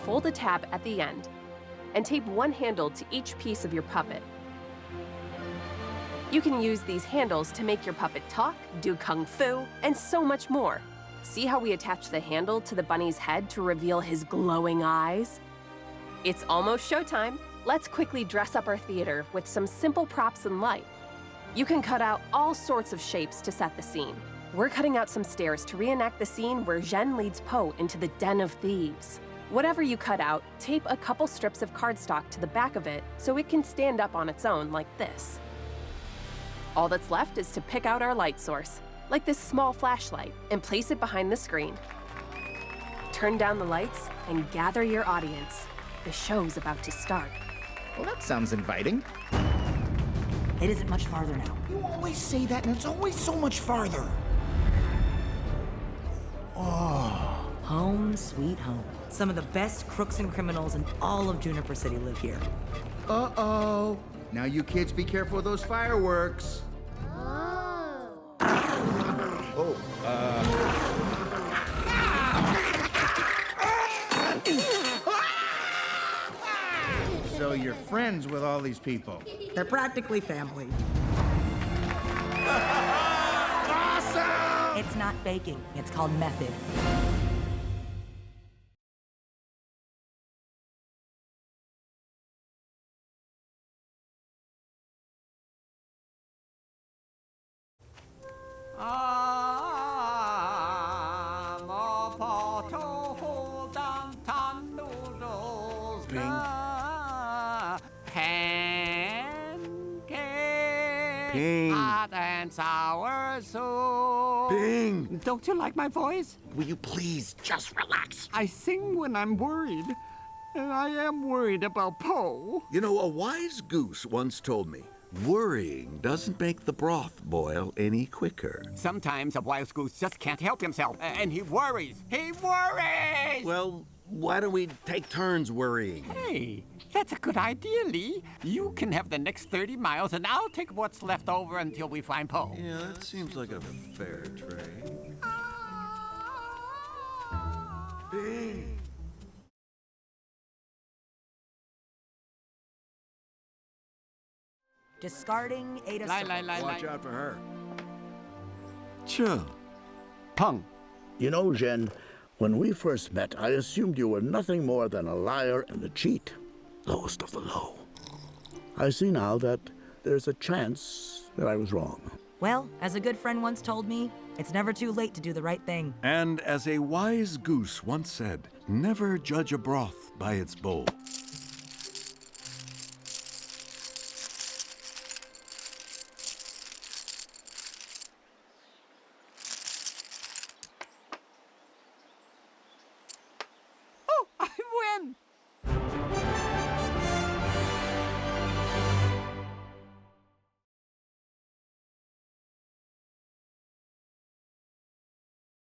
Fold a tab at the end and tape one handle to each piece of your puppet. You can use these handles to make your puppet talk, do kung fu, and so much more. See how we attach the handle to the bunny's head to reveal his glowing eyes? It's almost showtime. Let's quickly dress up our theater with some simple props and light. You can cut out all sorts of shapes to set the scene. We're cutting out some stairs to reenact the scene where Jeanne leads Po into the den of thieves. Whatever you cut out, tape a couple strips of cardstock to the back of it so it can stand up on its own like this. All that's left is to pick out our light source, like this small flashlight, and place it behind the screen. Turn down the lights and gather your audience. The show's about to start. Well, that sounds inviting. It isn't much farther now. You always say that, and it's always so much farther. Oh. Home sweet home. Some of the best crooks and criminals in all of Juniper City live here. Uh-oh. Now you kids be careful with those fireworks. So you're friends with all these people? They're practically family. Awesome! It's not faking. It's called method. Ping. Hot and sour soup. Ping. Don't you like my voice? Will you please just relax? I sing when I'm worried. And I am worried about Po. You know, a wise goose once told me, worrying doesn't make the broth boil any quicker. Sometimes a wise goose just can't help himself, and he worries. He worries! Well, why don't we take turns worrying? Hey, that's a good idea, Lee. You can have the next 30 miles, and I'll take what's left over until we find Po. Yeah, that seems like a fair trade. Ping. Discarding Ada. Watch out for her. Sure. Pung. You know, Zhen, when we first met, I assumed you were nothing more than a liar and a cheat. Lowest of the low. I see now that there's a chance that I was wrong. Well, as a good friend once told me, it's never too late to do the right thing. And as a wise goose once said, never judge a broth by its bowl.